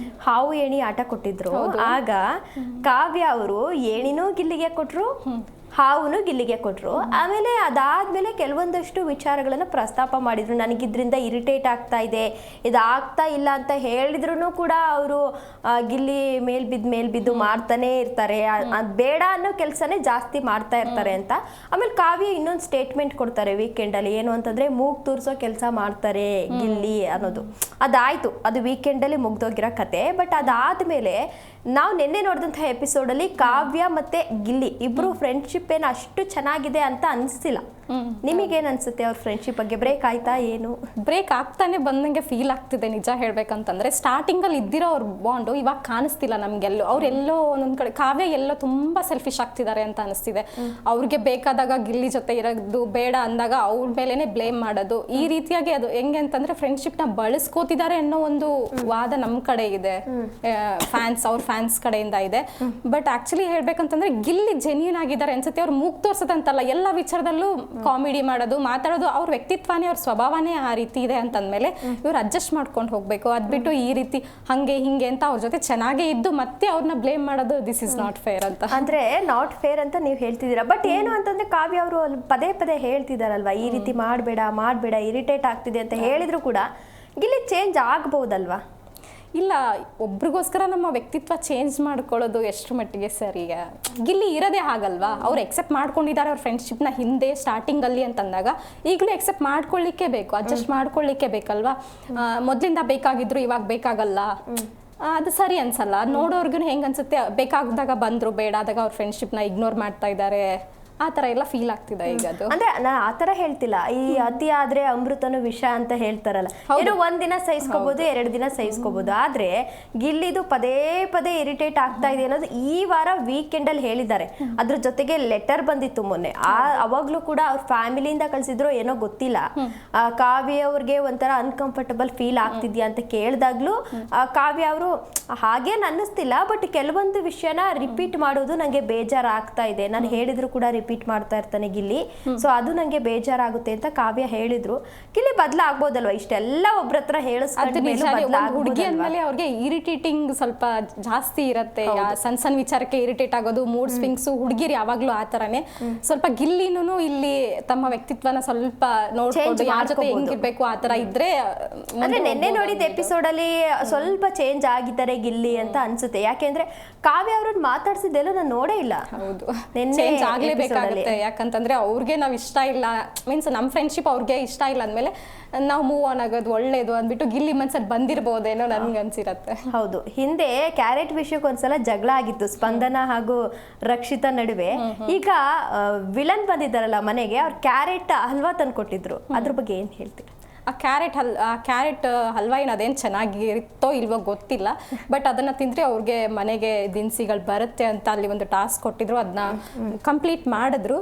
ಹಾವು ಏಣಿ ಆಟ ಕೊಟ್ಟಿದ್ರು. ಆಗ ಕಾವ್ಯ ಅವರು ಏಣಿನೂ ಗಿಲ್ಲಿಗೆ ಕೊಟ್ರು, ಹಾವುನು ಗಿಲ್ಲಿಗೆ ಕೊಟ್ರು. ಆಮೇಲೆ ಅದಾದ್ಮೇಲೆ ಕೆಲವೊಂದಷ್ಟು ವಿಚಾರಗಳನ್ನ ಪ್ರಸ್ತಾಪ ಮಾಡಿದ್ರು. ನನಗಿದ್ರಿಂದ ಇರಿಟೇಟ್ ಆಗ್ತಾ ಇದೆ, ಇದಾಗ್ತಾ ಇಲ್ಲ ಅಂತ ಹೇಳಿದ್ರು ಕೂಡ ಅವರು ಗಿಲ್ಲಿ ಮೇಲ್ ಬಿದ್ದು ಮಾಡ್ತಾನೆ ಇರ್ತಾರೆ, ಬೇಡ ಅನ್ನೋ ಕೆಲಸನೇ ಜಾಸ್ತಿ ಮಾಡ್ತಾ ಇರ್ತಾರೆ ಅಂತ. ಆಮೇಲೆ ಕಾವ್ಯ ಇನ್ನೊಂದು ಸ್ಟೇಟ್ಮೆಂಟ್ ಕೊಡ್ತಾರೆ ವೀಕೆಂಡ್ ಅಲ್ಲಿ, ಏನು ಅಂತಂದ್ರೆ ಮೂಗ್ ತೂರ್ಸೋ ಕೆಲಸ ಮಾಡ್ತಾರೆ ಗಿಲ್ಲಿ ಅನ್ನೋದು. ಅದಾಯ್ತು, ಅದು ವೀಕೆಂಡ್ ಅಲ್ಲಿ ಮುಗ್ದೋಗಿರೋ ಕತೆ. ಬಟ್ ಅದಾದ್ಮೇಲೆ ನಾವು ನಿನ್ನೆ ನೋಡಿದಂತಹ ಎಪಿಸೋಡ್ ಅಲ್ಲಿ ಕಾವ್ಯ ಮತ್ತೆ ಗಿಲ್ಲಿ ಇಬ್ರು ಫ್ರೆಂಡ್ಶಿಪ್ ಏನು ಅಷ್ಟು ಚೆನ್ನಾಗಿದೆ ಅಂತ ಅನಿಸ್ತಿಲ್ಲ. ನಿಮಗೇನು ಅನ್ಸುತ್ತೆ ಅವ್ರ ಫ್ರೆಂಡ್ಶಿಪ್ ಬಗ್ಗೆ? ಬ್ರೇಕ್ ಆಯ್ತಾ ಏನು? ಬ್ರೇಕ್ ಆಗ್ತಾನೆ ಬಂದಂಗೆ ಫೀಲ್ ಆಗ್ತಿದೆ ನಿಜ ಹೇಳ್ಬೇಕಂತಂದ್ರೆ. ಸ್ಟಾರ್ಟಿಂಗಲ್ಲಿ ಇದ್ದಿರೋ ಅವ್ರ ಬಾಂಡು ಇವಾಗ ಕಾಣಿಸ್ತಿಲ್ಲ ನಮ್ಗೆಲ್ಲೋ. ಅವ್ರೆಲ್ಲೋ ಒಂದೊಂದ್ ಕಡೆ ಕಾವ್ಯ ಎಲ್ಲೋ ತುಂಬಾ ಸೆಲ್ಫಿಶ್ ಆಗ್ತಿದ್ದಾರೆ ಅಂತ ಅನಿಸ್ತಿದೆ. ಅವ್ರಿಗೆ ಬೇಕಾದಾಗ ಗಿಲ್ಲಿ ಜೊತೆ ಇರೋದು, ಬೇಡ ಅಂದಾಗ ಅವ್ರ ಮೇಲೇನೆ ಬ್ಲೇಮ್ ಮಾಡೋದು, ಈ ರೀತಿಯಾಗಿ ಅದು ಹೆಂಗೆ ಅಂತಂದ್ರೆ ಫ್ರೆಂಡ್ಶಿಪ್ ನ ಬಳಸ್ಕೋತಿದ್ದಾರೆ ಅನ್ನೋ ಒಂದು ವಾದ ನಮ್ ಕಡೆ ಇದೆ, ಅವ್ರ ಫ್ಯಾನ್ಸ್ ಕಡೆಯಿಂದ ಇದೆ. ಬಟ್ ಆಕ್ಚುಲಿ ಹೇಳ್ಬೇಕಂತಂದ್ರೆ ಗಿಲ್ಲಿ ಜೆನ್ಯೂನ್ ಆಗಿದ್ದಾರೆ ಅನ್ಸುತ್ತೆ. ಅವ್ರು ಮೂಗ್ ತೋರ್ಸದಂತಲ್ಲ, ಎಲ್ಲ ವಿಚಾರದಲ್ಲೂ ಕಾಮಿಡಿ ಮಾಡೋದು, ಮಾತಾಡೋದು, ಅವ್ರ ವ್ಯಕ್ತಿತ್ವನೇ ಅವ್ರ ಸ್ವಭಾವನೇ ಆ ರೀತಿ ಇದೆ ಅಂತಂದ್ಮೇಲೆ ಇವ್ರು ಅಡ್ಜಸ್ಟ್ ಮಾಡ್ಕೊಂಡು ಹೋಗ್ಬೇಕು. ಅದ್ಬಿಟ್ಟು ಈ ರೀತಿ ಹಂಗೆ ಹಿಂಗೆ ಅಂತ ಅವ್ರ ಜೊತೆ ಚೆನ್ನಾಗೇ ಇದ್ದು ಮತ್ತೆ ಅವ್ರನ್ನ ಬ್ಲೇಮ್ ಮಾಡೋದು ದಿಸ್ ಇಸ್ ನಾಟ್ ಫೇರ್ ಅಂತ. ಅಂದ್ರೆ ನಾಟ್ ಫೇರ್ ಅಂತ ನೀವು ಹೇಳ್ತಿದ್ದೀರಾ. ಬಟ್ ಏನು ಅಂತಂದ್ರೆ ಕಾವ್ಯ ಅವರು ಪದೇ ಪದೇ ಹೇಳ್ತಿದಾರಲ್ವಾ, ಈ ರೀತಿ ಮಾಡಬೇಡ ಇರಿಟೇಟ್ ಆಗ್ತಿದೆ ಅಂತ ಹೇಳಿದ್ರು ಕೂಡ ಗಿಲ್ಲಿ ಚೇಂಜ್ ಆಗ್ಬಹುದಲ್ವಾ? ಇಲ್ಲ, ಒಬ್ರಿಗೋಸ್ಕರ ನಮ್ಮ ವ್ಯಕ್ತಿತ್ವ ಚೇಂಜ್ ಮಾಡ್ಕೊಳ್ಳೋದು ಎಷ್ಟು ಮಟ್ಟಿಗೆ ಸರಿ? ಗಿಲ್ಲಿ ಇರೋದೇ ಹಾಗಲ್ವಾ? ಅವ್ರು ಎಕ್ಸೆಪ್ಟ್ ಮಾಡ್ಕೊಂಡಿದ್ದಾರೆ ಅವ್ರ ಫ್ರೆಂಡ್ಶಿಪ್ನ ಹಿಂದೆ ಸ್ಟಾರ್ಟಿಂಗಲ್ಲಿ ಅಂತಂದಾಗ ಈಗಲೂ ಎಕ್ಸೆಪ್ಟ್ ಮಾಡ್ಕೊಳ್ಳಿಕ್ಕೆ ಬೇಕು, ಅಡ್ಜಸ್ಟ್ ಮಾಡ್ಕೊಳ್ಳಿಕ್ಕೆ ಬೇಕಲ್ವಾ? ಮೊದಲಿಂದ ಬೇಕಾಗಿದ್ರು ಇವಾಗ ಬೇಕಾಗಲ್ಲ, ಅದು ಸರಿ ಅನ್ಸಲ್ಲ. ನೋಡೋರ್ಗು ಹೆಂಗ್ ಅನ್ಸುತ್ತೆ, ಬೇಕಾಗದಾಗ ಬಂದ್ರು, ಬೇಡ ಆದಾಗ ಅವ್ರ ಫ್ರೆಂಡ್ಶಿಪ್ನ ಇಗ್ನೋರ್ ಮಾಡ್ತಾ ಇದ್ದಾರೆ, ಆ ತರ ಎಲ್ಲ ಫೀಲ್ ಆಗ್ತಿದೆ ಈಗ. ಅದು ಅಂದ್ರೆ ನಾನು ಆತರ ಹೇಳ್ತಿಲ್ಲ, ಈ ಅತಿ ಆದ್ರೆ ಅಮೃತನು ವಿಷ ಅಂತ ಹೇಳ್ತಾರಲ್ಲ, ಏನೋ ಒಂದಿನ ಸಹಿಸ್ಕೋಬಹುದು, 2 ದಿನ ಸಹಿಸ್ಕೋಬಹುದು. ಆದ್ರೆ ಗಿಲ್ಲಿದು ಪದೇ ಪದೇ ಇರಿಟೇಟ್ ಆಗ್ತಾ ಇದೆ ಅನ್ನೋದು ಈ ವಾರ ವೀಕೆಂಡ್ ಅಲ್ಲಿ ಹೇಳಿದ್ದಾರೆ. ಅದ್ರ ಜೊತೆಗೆ ಲೆಟರ್ ಬಂದಿತ್ತು ಮೊನ್ನೆ, ಅವಾಗ್ಲೂ ಕೂಡ ಅವ್ರ ಫ್ಯಾಮಿಲಿಯಿಂದ ಕಳ್ಸಿದ್ರು ಏನೋ ಗೊತ್ತಿಲ್ಲ, ಕಾವ್ಯ ಅವ್ರಿಗೆ ಒಂಥರ ಅನ್ಕಂಫರ್ಟಬಲ್ ಫೀಲ್ ಆಗ್ತಿದ್ಯಾ ಅಂತ ಕೇಳಿದಾಗ್ಲೂ ಕಾವ್ಯ ಅವರು ಹಾಗೇನ್ ಅನ್ನಿಸ್ತಿಲ್ಲ, ಬಟ್ ಕೆಲವೊಂದು ವಿಷಯನ ರಿಪೀಟ್ ಮಾಡೋದು ನಂಗೆ ಬೇಜಾರ್ ಆಗ್ತಾ ಇದೆ, ನಾನು ಹೇಳಿದ್ರು ಕೂಡ ರಿಪೀಟ್ ಮಾಡ್ತಾ ಇರ್ತಾನೆ ಗಿಲ್ಲಿ, ಸೊ ಅದು ನಂಗೆ ಬೇಜಾರಾಗುತ್ತೆ ಅಂತ ಕಾವ್ಯ ಹೇಳಿದ್ರು. ಗಿಲ್ಲಿ ಬದಲಾಗ್ಬೋದಲ್ವಾ? ಇಷ್ಟೆಲ್ಲ ಒಬ್ರ ಹತ್ರ ಹುಡುಗಿ ಅಂದ್ಮೇಲೆ ಅವ್ರಿಗೆ ಇರಿಟೇಟಿಂಗ್ ಸ್ವಲ್ಪ ಜಾಸ್ತಿ ಇರತ್ತೆ. ಸಣ್ಣ ವಿಚಾರಕ್ಕೆ ಇರಿಟೇಟ್ ಆಗೋದು, ಮೂಡ್ ಸ್ವಿಂಗ್ಸ್, ಹುಡುಗಿರು ಯಾವಾಗ್ಲೂ ಆ ತರನೇ. ಸ್ವಲ್ಪ ಗಿಲ್ಲಿನೂ ಇಲ್ಲಿ ತಮ್ಮ ವ್ಯಕ್ತಿತ್ವನ ಸ್ವಲ್ಪ ನೋಡ್ಕೊಂಡು ಯಾರ ಜೊತೆ ಹೆಂಗಿರ್ಬೇಕು ಆ ತರ ಇದ್ರೆ. ಅಂದ್ರೆ ನಿನ್ನೆ ನೋಡಿದ ಎಪಿಸೋಡ್ ಅಲ್ಲಿ ಸ್ವಲ್ಪ ಚೇಂಜ್ ಆಗಿದ್ದಾರೆ ಗಿಲ್ಲಿ ಅಂತ ಅನ್ಸುತ್ತೆ. ಯಾಕೆಂದ್ರೆ ಕಾವ್ಯ ಅವ್ರನ್ನ ಮಾತಾಡ್ಸಿದ್ದೆಲ್ಲ ನಾನು ನೋಡೇ ಇಲ್ಲ. ಹೌದು, ಚೇಂಜ್ ಆಗ್ಲೇಬೇಕಾಗುತ್ತೆ. ಯಾಕಂತಂದ್ರೆ ಅವ್ರಿಗೆ ನಾವ್ ಇಷ್ಟ ಇಲ್ಲ, ಮೀನ್ಸ್ ನಮ್ ಫ್ರೆಂಡ್ಶಿಪ್ ಅವ್ರಿಗೆ ಇಷ್ಟ ಇಲ್ಲ ಅಂದ್ಮೇಲೆ ನಾವು ಮೂವ್ ಆನ್ ಆಗೋದು ಒಳ್ಳೇದು ಅಂದ್ಬಿಟ್ಟು ಗಿಲ್ಲಿ ಮನ್ಸಲ್ಲಿ ಬಂದಿರ್ಬೋದೇನೋ ನನ್ಗೆ ಅನ್ಸಿರತ್ತೆ. ಹೌದು, ಹಿಂದೆ ಕ್ಯಾರೆಟ್ ವಿಷಯಕ್ಕೆ ಒಂದ್ಸಲ ಜಗಳ ಆಗಿತ್ತು ಸ್ಪಂದನ ಹಾಗೂ ರಕ್ಷಿತಾ ನಡುವೆ. ಈಗ ವಿಲನ್ ಬಂದಿದ್ದಾರಲ್ಲ ಮನೆಗೆ, ಅವ್ರ ಕ್ಯಾರೆಟ್ ಹಲ್ವಾ ತಂದು ಕೊಟ್ಟಿದ್ರು, ಅದ್ರ ಬಗ್ಗೆ ಏನ್ ಹೇಳ್ತೀರಾ? ಆ ಕ್ಯಾರೆಟ್ ಹಲ್ವಾ ಏನು ಅದೇನು ಚೆನ್ನಾಗಿರುತ್ತೋ ಇಲ್ವೋ ಗೊತ್ತಿಲ್ಲ, ಬಟ್ ಅದನ್ನು ತಿಂದರೆ ಅವ್ರಿಗೆ ಮನೆಗೆ ದಿನಸಿಗಳು ಬರುತ್ತೆ ಅಂತ ಅಲ್ಲಿ ಒಂದು ಟಾಸ್ಕ್ ಕೊಟ್ಟಿದ್ರು, ಅದನ್ನ ಕಂಪ್ಲೀಟ್ ಮಾಡಿದ್ರು.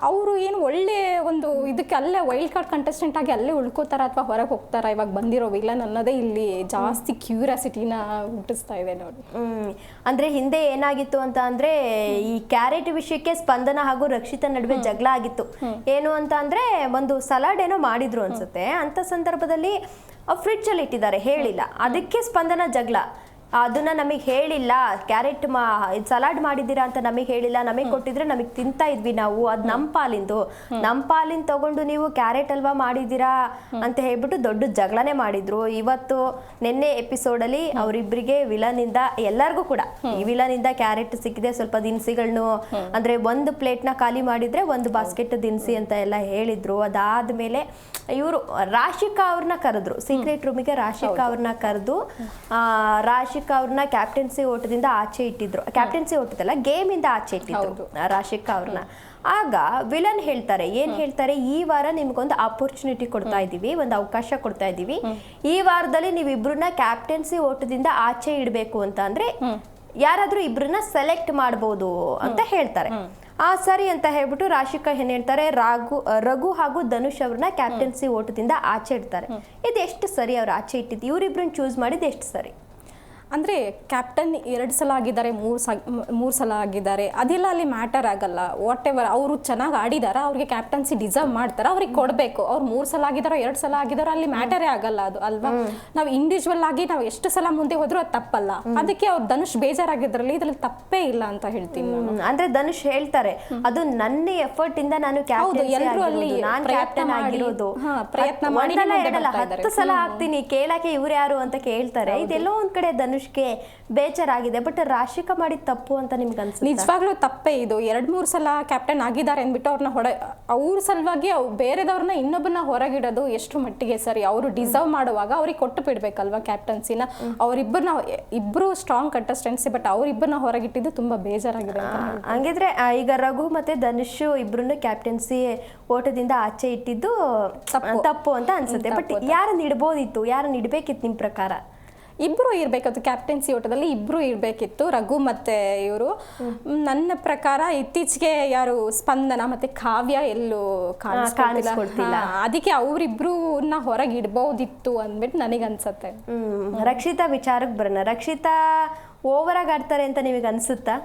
ಅವರು ಏನು ಒಳ್ಳೆ ಒಂದು ಇದಕ್ಕೆ ಅಲ್ಲೇ ವೈಲ್ಡ್ ಕಾರ್ಡ್ ಕಂಟೆಸ್ಟೆಂಟ್ ಆಗಿ ಅಲ್ಲೇ ಉಳ್ಕೋತಾರ ಅಥವಾ ಹೊರಗೆ ಹೋಗ್ತಾರ ಇವಾಗ ಬಂದಿರೋ ವಿಲನ್ ಅನ್ನೋದೇ ಇಲ್ಲಿ ಜಾಸ್ತಿ ಕ್ಯೂರಿಯಾಸಿಟಿನ ಹುಟ್ಟಿಸ್ತಾ ಇದೆ ನೋಡಿ. ಅಂದ್ರೆ ಹಿಂದೆ ಏನಾಗಿತ್ತು ಅಂತ ಅಂದ್ರೆ ಈ ಕ್ಯಾರೆಟ್ ವಿಷಯಕ್ಕೆ ಸ್ಪಂದನ ಹಾಗೂ ರಕ್ಷಿತಾ ನಡುವೆ ಜಗಳ ಆಗಿತ್ತು. ಏನು ಅಂತ ಅಂದ್ರೆ ಒಂದು ಸಲಾಡ್ ಏನೋ ಮಾಡಿದ್ರು ಅನ್ಸುತ್ತೆ, ಅಂತ ಸಂದರ್ಭದಲ್ಲಿ ಫ್ರಿಡ್ಜ್ ಅಲ್ಲಿ ಇಟ್ಟಿದ್ದಾರೆ, ಹೇಳಿಲ್ಲ, ಅದಕ್ಕೆ ಸ್ಪಂದನ ಜಗಳ. ಅದನ್ನ ನಮಗೆ ಹೇಳಿಲ್ಲ, ಕ್ಯಾರೆಟ್ ಸಲಾಡ್ ಮಾಡಿದ್ದೀರಾ ಅಂತ ನಮಗೆ ಹೇಳಿಲ್ಲ, ನಮಗೆ ಕೊಟ್ಟಿದ್ರೆ ನಮಗೆ ತಿಂತಾ ಇದ್ವಿ ನಾವು, ಅದು ನಮ್ಮ ಪಾಲಿಂದ ತಗೊಂಡು ನೀವು ಕ್ಯಾರೆಟ್ ಹಲ್ವಾ ಮಾಡಿದ್ದೀರಾ ಅಂತ ಹೇಳ್ಬಿಟ್ಟು ದೊಡ್ಡ ಜಗಳನೆ ಮಾಡಿದ್ರು. ಇವತ್ತು ನಿನ್ನೆ ಎಪಿಸೋಡ್ ಅಲ್ಲಿ ಅವರಿಬ್ಬರಿಗೆ ವಿಲನ್ ಇಂದ ಎಲ್ಲರಿಗೂ ಕೂಡ ಈ ವಿಲನ್ ಇಂದ ಕ್ಯಾರೆಟ್ ಸಿಕ್ಕಿದೆ, ಸ್ವಲ್ಪ ದಿನಸಿಗಳನ್ನು ಅಂದ್ರೆ ಒಂದು ಪ್ಲೇಟ್ ನ ಖಾಲಿ ಮಾಡಿದ್ರೆ ಒಂದು ಬಾಸ್ಕೆಟ್ ದಿನಸಿ ಅಂತ ಎಲ್ಲ ಹೇಳಿದ್ರು. ಅದಾದ್ಮೇಲೆ ಇವರು ರಾಶಿಕಾ ಅವ್ರನ್ನ ಕರೆದ್ರು, ಸೀಕ್ರೆಟ್ ರೂಮಿಗೆ ರಾಶಿಕಾ ಅವ್ರನ್ನ ಕರೆದು ರಾಶಿಕಾ ಅವ್ರನ್ನ ಕ್ಯಾಪ್ಟನ್ಸಿ ಓಟದಿಂದ ಆಚೆ ಇಟ್ಟಿದ್ರು. ಕ್ಯಾಪ್ಟನ್ಸಿ ಓಟದಲ್ಲ, ಗೇಮ್ ಇಂದ ಆಚೆ ಇಟ್ಟಿದ್ರು ರಾಶಿಕಾ ಅವ್ರನ್ನ. ಆಗ ವಿಲನ್ ಹೇಳ್ತಾರೆ, ಏನ್ ಹೇಳ್ತಾರೆ, ಈ ವಾರ ನಿಮ್ಗೊಂದು ಆಪರ್ಚುನಿಟಿ ಕೊಡ್ತಾ ಇದೀವಿ, ಒಂದು ಅವಕಾಶ ಕೊಡ್ತಾ ಇದೀವಿ, ಈ ವಾರದಲ್ಲಿ ನೀವಿಬ್ರನ್ನ ಕ್ಯಾಪ್ಟನ್ಸಿ ಓಟದಿಂದ ಆಚೆ ಇಡಬೇಕು ಅಂತ ಅಂದ್ರೆ ಯಾರಾದ್ರೂ ಇಬ್ರನ್ನ ಸೆಲೆಕ್ಟ್ ಮಾಡಬಹುದು ಅಂತ ಹೇಳ್ತಾರೆ. ಸರಿ ಅಂತ ಹೇಳ್ಬಿಟ್ಟು ರಾಶಿಕಾ ಏನ್ ಹೇಳ್ತಾರೆ, ರಘು ಹಾಗೂ ಧನುಷ್ ಅವ್ರನ್ನ ಕ್ಯಾಪ್ಟನ್ಸಿ ಓಟದಿಂದ ಆಚೆ ಇಡ್ತಾರೆ. ಇದು ಎಷ್ಟು ಸರಿ? ಅವ್ರು ಆಚೆ ಇಟ್ಟಿದ್ದು ಇವ್ರಿಬ್ರನ್ನ ಚೂಸ್ ಮಾಡಿದ್ದು ಎಷ್ಟು ಸರಿ? ಅಂದರೆ ಕ್ಯಾಪ್ಟನ್ 2 ಸಲ ಆಗಿದ್ದಾರೆ, 3 ಸಲ ಆಗಿದ್ದಾರೆ, ಅದೆಲ್ಲ ಅಲ್ಲಿ ಮ್ಯಾಟರ್ ಆಗಲ್ಲ. ವಾಟ್ ಎವರ್ ಅವರು ಚೆನ್ನಾಗಿ ಆಡಿದಾರ, ಅವ್ರಿಗೆ ಕ್ಯಾಪ್ಟನ್ಸಿ ಡಿಸರ್ವ್ ಮಾಡ್ತಾರೆ, ಅವ್ರಿಗೆ ಕೊಡಬೇಕು. ಅವ್ರು 3 ಸಲ ಆಗಿದಾರೋ 2 ಸಲ ಆಗಿದಾರೋ ಅಲ್ಲಿ ಮ್ಯಾಟರೇ ಆಗಲ್ಲ ಅದು, ಅಲ್ವಾ? ನಾವು ಇಂಡಿವಿಜುವಲ್ ಆಗಿ ನಾವು ಎಷ್ಟು ಸಲ ಮುಂದೆ ಹೋದ್ರೂ ಅದು ತಪ್ಪಲ್ಲ. ಅದಕ್ಕೆ ಅವ್ರು ಧನುಷ್ ಬೇಜಾರಾಗಿದ್ರಲ್ಲಿ ಇದ್ರಲ್ಲಿ ತಪ್ಪೇ ಇಲ್ಲ ಅಂತ ಹೇಳ್ತೀನಿ ನಾನು. ಅಂದ್ರೆ ಧನುಷ್ ಹೇಳ್ತಾರೆ, ಅದು ನನ್ನ ಎಫರ್ಟ್ ಇಂದ ನಾನು ಕ್ಯಾಪ್ಟನ್ ಆಗಿರೋದು, ಪ್ರಯತ್ನ ಮಾಡಿ 10 ಸಲ ಆಗ್ತೀನಿ, ಕೇಳಕ್ಕೆ ಇವ್ರು ಯಾರು ಅಂತ ಕೇಳ್ತಾರೆ. ಇದೆಲ್ಲೋ ಒಂದ್ ಕಡೆ ಧನುಷ್ ಧನುಷ್ಗೆ ಬೇಜಾರಾಗಿದೆ. ಬಟ್ ರಾಶಿಕಾ ಮಾಡಿದ ತಪ್ಪು ಅಂತ ನಿಮ್ಗೆ ಅನ್ಸುತ್ತೆ? ನಿಜವಾಗ್ಲೂ ತಪ್ಪೇ ಇದು. 2-3 ಸಲ ಕ್ಯಾಪ್ಟನ್ ಆಗಿದ್ದಾರೆ ಅಂದ್ಬಿಟ್ಟು ಅವ್ರನ್ನ ಅವ್ರ ಸಲುವಾಗಿ ಬೇರೆದವ್ರನ್ನ ಇನ್ನೊಬ್ಬನ ಹೊರಗಿಡೋದು ಎಷ್ಟು ಮಟ್ಟಿಗೆ ಸರಿ? ಅವರು ಡಿಸರ್ವ್ ಮಾಡುವಾಗ ಅವ್ರಿಗೆ ಕೊಟ್ಟು ಬಿಡ್ಬೇಕಲ್ವಾ ಕ್ಯಾಪ್ಟನ್ಸಿನ. ಇಬ್ರು ಸ್ಟ್ರಾಂಗ್ ಕಂಟೆಸ್ಟೆಂಟ್ಸ್, ಬಟ್ ಅವ್ರಿಬ್ಬರನ್ನ ಹೊರಗಿಟ್ಟಿದ್ದು ತುಂಬಾ ಬೇಜಾರಾಗಿದೆ. ಹಂಗಿದ್ರೆ ಈಗ ರಘು ಮತ್ತೆ ಧನುಷ್ ಇಬ್ರು ಕ್ಯಾಪ್ಟನ್ಸಿ ಓಟದಿಂದ ಆಚೆ ಇಟ್ಟಿದ್ದು ತಪ್ಪು ಅಂತ ಅನ್ಸುತ್ತೆ. ಬಟ್ ಯಾರನ್ನ ಇಡ್ಬೋದಿತ್ತು, ಯಾರನ್ನ ಇಡ್ಬೇಕಿತ್ತು ನಿಮ್ ಪ್ರಕಾರ? ಇಬ್ರು ಇರ್ಬೇಕಿತ್ತು ಕ್ಯಾಪ್ಟನ್ಸಿ ಓಟದಲ್ಲಿ, ಇಬ್ರು ಇರ್ಬೇಕಿತ್ತು, ರಘು ಮತ್ತೆ ಇವರು. ನನ್ನ ಪ್ರಕಾರ ಇತ್ತೀಚೆಗೆ ಯಾರು ಸ್ಪಂದನ ಮತ್ತೆ ಕಾವ್ಯ ಎಲ್ಲೂ ಕಾಣಿಸ್ಕೊಳ್ತಿಲ್ಲ. ಅದಕ್ಕೆ ಅವರಿಬ್ರನ್ನ ಹೊರಗೆ ಇಡ್ಬೋದಿತ್ತು ಅಂದ್ಬಿಟ್ಟು ನನಗೆ ಅನ್ಸತ್ತೆ. ರಕ್ಷಿತಾ ವಿಚಾರಕ್ಕೆ ಬರೋಣ. ರಕ್ಷಿತಾ ಓವರ್ ಆಗಿ ಆಡ್ತಾರೆ ಅಂತ ನಿಮಗೆ ಅನ್ಸುತ್ತಾ?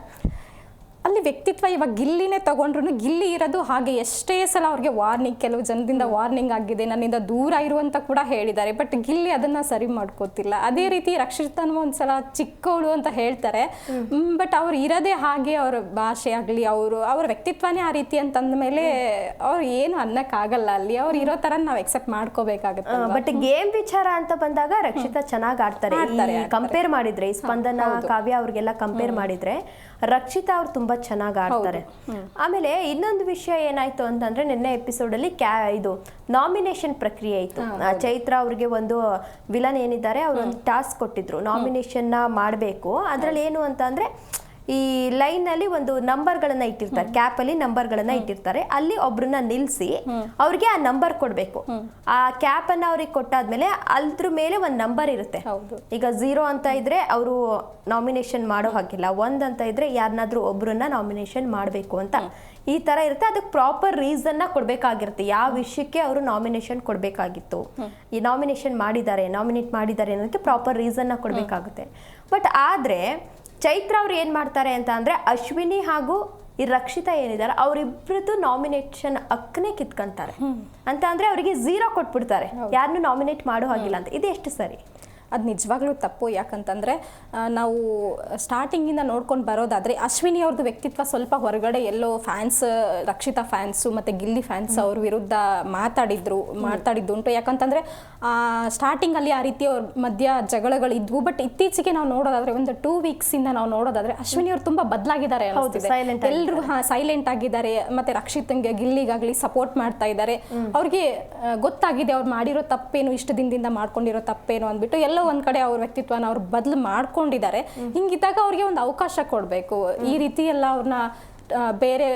ಅಲ್ಲಿ ವ್ಯಕ್ತಿತ್ವ ಇವಾಗ ಗಿಲ್ಲಿನೇ ತಗೊಂಡ್ರು, ಗಿಲ್ಲಿ ಇರೋದು ಹಾಗೆ. ಎಷ್ಟೇ ಸಲ ಅವ್ರಿಗೆ ವಾರ್ನಿಂಗ್, ಕೆಲವು ಜನದಿಂದ ವಾರ್ನಿಂಗ್ ಆಗಿದೆ, ನನ್ನಿಂದ ದೂರ ಇರುವಂತ ಕೂಡ ಹೇಳಿದ್ದಾರೆ. ಬಟ್ ಗಿಲ್ಲಿ ಅದನ್ನ ಸರಿ ಮಾಡ್ಕೋತಿಲ್ಲ. ಅದೇ ರೀತಿ ರಕ್ಷಿತನೂ ಒಂದ್ಸಲ ಚಿಕ್ಕವಳು ಅಂತ ಹೇಳ್ತಾರೆ, ಬಟ್ ಅವ್ರು ಇರೋದೇ ಹಾಗೆ. ಅವ್ರ ಭಾಷೆ ಆಗಲಿ, ಅವ್ರ ವ್ಯಕ್ತಿತ್ವನೇ ಆ ರೀತಿ ಅಂತಂದ ಮೇಲೆ ಅವ್ರು ಏನು ಅನ್ನಕ್ಕಾಗಲ್ಲ. ಅಲ್ಲಿ ಅವ್ರು ಇರೋ ತರ ನಾವು ಎಕ್ಸೆಪ್ಟ್ ಮಾಡ್ಕೋಬೇಕಾಗುತ್ತೆ. ಬಟ್ ಗೇಮ್ ವಿಚಾರ ಅಂತ ಬಂದಾಗ ರಕ್ಷಿತಾ ಚೆನ್ನಾಗಿ ಆಡ್ತಾರೆ. ಕಂಪೇರ್ ಮಾಡಿದ್ರೆ ಸ್ಪಂದನ, ಕಾವ್ಯ ಅವ್ರಿಗೆಲ್ಲ ಕಂಪೇರ್ ಮಾಡಿದ್ರೆ ರಕ್ಷಿತಾ ಅವ್ರು ತುಂಬಾ ಚೆನ್ನಾಗಿ ಆಡ್ತಾರೆ. ಆಮೇಲೆ ಇನ್ನೊಂದು ವಿಷಯ ಏನಾಯ್ತು ಅಂತಂದ್ರೆ, ನಿನ್ನೆ ಎಪಿಸೋಡ್ ಅಲ್ಲಿ ಇದು ನಾಮಿನೇಷನ್ ಪ್ರಕ್ರಿಯೆ ಇತ್ತು. ಚೈತ್ರ ಅವ್ರಿಗೆ ಒಂದು ವಿಲನ್ ಏನಿದ್ದಾರೆ ಅವ್ರು ಒಂದು ಟಾಸ್ಕ್ ಕೊಟ್ಟಿದ್ರು, ನಾಮಿನೇಷನ್ ಮಾಡಬೇಕು. ಅದ್ರಲ್ಲಿ ಏನು ಅಂತ ಅಂದ್ರೆ, ಈ ಲೈನ್ ಅಲ್ಲಿ ಒಂದು ನಂಬರ್ಗಳನ್ನ ಇಟ್ಟಿರ್ತಾರೆ, ಕ್ಯಾಪ್ ಅಲ್ಲಿ ನಂಬರ್ಗಳನ್ನ ಇಟ್ಟಿರ್ತಾರೆ. ಅಲ್ಲಿ ಒಬ್ರನ್ನ ನಿಲ್ಸಿ ಅವ್ರಿಗೆ ಆ ನಂಬರ್ ಕೊಡ್ಬೇಕು. ಆ ಕ್ಯಾಪ್ ಅನ್ನ ಅವ್ರಿಗೆ ಕೊಟ್ಟಾದ್ಮೇಲೆ ಅದ್ರ ಮೇಲೆ ಒಂದ್ ನಂಬರ್ ಇರುತ್ತೆ. ಈಗ 0 ಅಂತ ಇದ್ರೆ ಅವರು ನಾಮಿನೇಷನ್ ಮಾಡೋ ಹಾಗಿಲ್ಲ, 1 ಅಂತ ಇದ್ರೆ ಯಾರನ್ನಾದ್ರೂ ಒಬ್ರನ್ನ ನಾಮಿನೇಷನ್ ಮಾಡ್ಬೇಕು ಅಂತ ಈ ತರ ಇರುತ್ತೆ. ಅದಕ್ಕೆ ಪ್ರಾಪರ್ ರೀಸನ್ ನ ಕೊಡ್ಬೇಕಾಗಿರುತ್ತೆ, ಯಾವ ವಿಷಯಕ್ಕೆ ಅವರು ನಾಮಿನೇಷನ್ ಕೊಡ್ಬೇಕಾಗಿತ್ತು, ಈ ನಾಮಿನೇಷನ್ ಮಾಡಿದ್ದಾರೆ, ನಾಮಿನೇಟ್ ಮಾಡಿದ್ದಾರೆ ಅನ್ನೋದಕ್ಕೆ ಪ್ರಾಪರ್ ರೀಸನ್ ನ ಕೊಡ್ಬೇಕಾಗುತ್ತೆ. ಬಟ್ ಆದ್ರೆ ಚೈತ್ರ ಅವ್ರು ಏನ್ ಮಾಡ್ತಾರೆ ಅಂತ ಅಂದ್ರೆ, ಅಶ್ವಿನಿ ಹಾಗೂ ಈ ರಕ್ಷಿತಾ ಏನಿದ್ದಾರೆ ಅವರಿಬ್ರದ್ದು ನಾಮಿನೇಷನ್ ಹಕ್ಕನೆ ಕಿತ್ಕೊಂತಾರೆ. ಅಂತ ಅಂದ್ರೆ ಅವರಿಗೆ 0 ಕೊಟ್ಬಿಡ್ತಾರೆ, ಯಾರನ್ನು ನಾಮಿನೇಟ್ ಮಾಡೋ ಹಾಗಿಲ್ಲ ಅಂತ. ಇದು ಎಷ್ಟು ಸರಿ? ಅದು ನಿಜವಾಗ್ಲೂ ತಪ್ಪು. ಯಾಕಂತಂದರೆ ನಾವು ಸ್ಟಾರ್ಟಿಂಗಿಂದ ನೋಡ್ಕೊಂಡು ಬರೋದಾದರೆ ಅಶ್ವಿನಿ ಅವ್ರದ್ದು ವ್ಯಕ್ತಿತ್ವ ಸ್ವಲ್ಪ ಹೊರಗಡೆ ಎಲ್ಲೋ ಫ್ಯಾನ್ಸ್, ರಕ್ಷಿತಾ ಫ್ಯಾನ್ಸು ಮತ್ತು ಗಿಲ್ಲಿ ಫ್ಯಾನ್ಸ್ ಅವ್ರ ವಿರುದ್ಧ ಮಾತಾಡಿದ್ದುಂಟು. ಯಾಕಂತಂದರೆ ಸ್ಟಾರ್ಟಿಂಗಲ್ಲಿ ಆ ರೀತಿ ಅವ್ರ ಮಧ್ಯ ಜಗಳಗಳಿದ್ವು. ಬಟ್ ಇತ್ತೀಚೆಗೆ ನಾವು ನೋಡೋದಾದರೆ ಒಂದು 2 ವೀಕ್ಸಿಂದ ನಾವು ನೋಡೋದಾದರೆ ಅಶ್ವಿನಿ ಅವ್ರು ತುಂಬ ಬದಲಾಗಿದ್ದಾರೆ. ಎಲ್ಲರೂ ಸೈಲೆಂಟ್ ಆಗಿದ್ದಾರೆ. ಮತ್ತು ರಕ್ಷಿತಂಗೆ, ಗಿಲ್ಲಿಗಾಗಲಿ ಸಪೋರ್ಟ್ ಮಾಡ್ತಾ ಇದ್ದಾರೆ. ಅವ್ರಿಗೆ ಗೊತ್ತಾಗಿದೆ ಅವ್ರು ಮಾಡಿರೋ ತಪ್ಪೇನು, ಇಷ್ಟು ದಿನದಿಂದ ಮಾಡ್ಕೊಂಡಿರೋ ತಪ್ಪೇನು ಅಂದ್ಬಿಟ್ಟು ಎಲ್ಲೋ ಒಂದ್ ಕಡೆ ಅವ್ರ ವ್ಯಕ್ತಿತ್ವನ ಅವ್ರು ಬದಲು ಮಾಡ್ಕೊಂಡಿದ್ದಾರೆ. ಹಿಂಗಿದ್ದಾಗ ಅವ್ರಿಗೆ ಒಂದು ಅವಕಾಶ ಕೊಡಬೇಕು. ಈ ರೀತಿ ಎಲ್ಲ ಅವ್ರನ್ನ ಬೇರೆ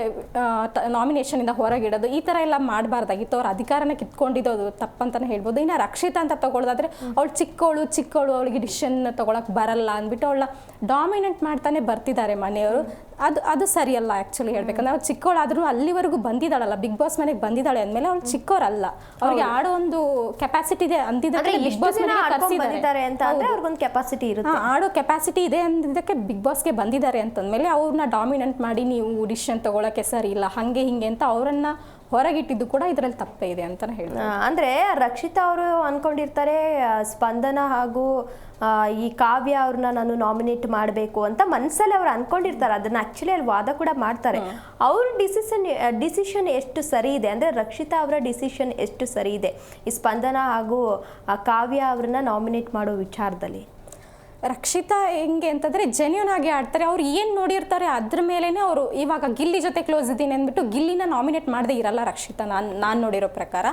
ನಾಮಿನೇಷನ್ ಇಂದ ಹೊರಗಿಡೋದು, ಈ ತರ ಎಲ್ಲ ಮಾಡಬಾರ್ದಾಗಿತ್ತು. ಅವ್ರ ಅಧಿಕಾರನ ಕಿತ್ಕೊಂಡಿದ್ದು ತಪ್ಪಂತಾನೆ ಹೇಳ್ಬೋದು. ಇನ್ನು ರಕ್ಷಿತಾ ಅಂತ ತಗೊಳ್ಳೋದಾದ್ರೆ ಅವಳು ಚಿಕ್ಕವಳು ಅವಳಿಗೆ ಡಿಸಿಷನ್ ತಗೊಳಕ್ ಬರಲ್ಲ ಅಂದ್ಬಿಟ್ಟು ಅವಳ ಡಾಮಿನೇಟ್ ಮಾಡ್ತಾನೆ ಬರ್ತಿದ್ದಾರೆ ಮನೆಯವರು. ಅದು ಸರಿಯಲ್ಲ. ಆಕ್ಚುಲಿ ಹೇಳ್ಬೇಕಂದ್ರೆ ಅವ್ಳು ಚಿಕ್ಕವಳಾದ್ರೂ ಅಲ್ಲಿವರೆಗೂ ಬಂದಿದ್ದಾಳಲ್ಲ, ಬಿಗ್ ಬಾಸ್ ಮನೆಗೆ ಬಂದಿದ್ದಾಳೆ ಅಂದ್ಮೇಲೆ ಅವ್ಳು ಚಿಕ್ಕವರಲ್ಲ, ಅವ್ರಿಗೆ ಆಡೋ ಒಂದು ಕೆಪಾಸಿಟಿ ಇದೆ ಅಂದಿದ್ದಕ್ಕೆ ಬಿಗ್ ಬಾಸ್ ಬಂದಿದ್ದಾರೆ ಅಂತ ಅಂದ್ರೆ ಅವ್ರಿಗೊಂದು ಕೆಪಾಸಿಟಿ ಇರುತ್ತೆ, ಆಡೋ ಕೆಪಾಸಿಟಿ ಇದೆ ಅಂದಿದ್ದಕ್ಕೆ ಬಿಗ್ ಬಾಸ್ಗೆ ಬಂದಿದ್ದಾರೆ ಅಂತಂದ್ಮೇಲೆ ಅವ್ರನ್ನ ಡಾಮಿನೆಂಟ್ ಮಾಡಿ ನೀವು ಡಿಸಿಷನ್ ತಗೊಳಕ್ಕೆ ಸರಿ ಇಲ್ಲ ಹಂಗೆ ಹಿಂಗೆ ಅಂತ ಅವರನ್ನ ಹೊರಗಿಟ್ಟಿದ್ದು ಕೂಡ ಇದರಲ್ಲಿ ತಪ್ಪೇ ಇದೆ ಅಂತಾನೆ ಹೇಳ್ತಾರೆ. ಅಂದ್ರೆ ರಕ್ಷಿತಾ ಅವರು ಅನ್ಕೊಂಡಿರ್ತಾರೆ ಸ್ಪಂದನ ಹಾಗೂ ಈ ಕಾವ್ಯ ಅವ್ರನ್ನ ನಾನು ನಾಮಿನೇಟ್ ಮಾಡಬೇಕು ಅಂತ ಮನಸ್ಸಲ್ಲಿ ಅವ್ರು ಅನ್ಕೊಂಡಿರ್ತಾರೆ. ಅದನ್ನ ಆಕ್ಚುಲಿ ಅಲ್ಲಿ ವಾದ ಕೂಡ ಮಾಡ್ತಾರೆ. ಅವ್ರ ಡಿಸಿಷನ್ ಎಷ್ಟು ಸರಿ ಇದೆ ಅಂದ್ರೆ, ರಕ್ಷಿತಾ ಅವರ ಡಿಸಿಷನ್ ಎಷ್ಟು ಸರಿ ಇದೆ ಈ ಸ್ಪಂದನ ಹಾಗೂ ಕಾವ್ಯ ಅವ್ರನ್ನ ನಾಮಿನೇಟ್ ಮಾಡೋ ವಿಚಾರದಲ್ಲಿ? ರಕ್ಷಿತಾ ಹೆಂಗೆ ಅಂತಂದರೆ ಜೆನ್ಯೂನ್ ಆಗಿ ಆಡ್ತಾರೆ. ಅವ್ರು ಏನು ನೋಡಿರ್ತಾರೆ ಅದ್ರ ಮೇಲೇ ಅವರು ಇವಾಗ ಗಿಲ್ಲಿ ಜೊತೆ ಕ್ಲೋಸ್ ಇದ್ದೀನಿ ಅಂದ್ಬಿಟ್ಟು ಗಿಲ್ಲಿನ ನಾಮಿನೇಟ್ ಮಾಡದೇ ಇರಲ್ಲ ರಕ್ಷಿತಾ, ನಾನು ನೋಡಿರೋ ಪ್ರಕಾರ.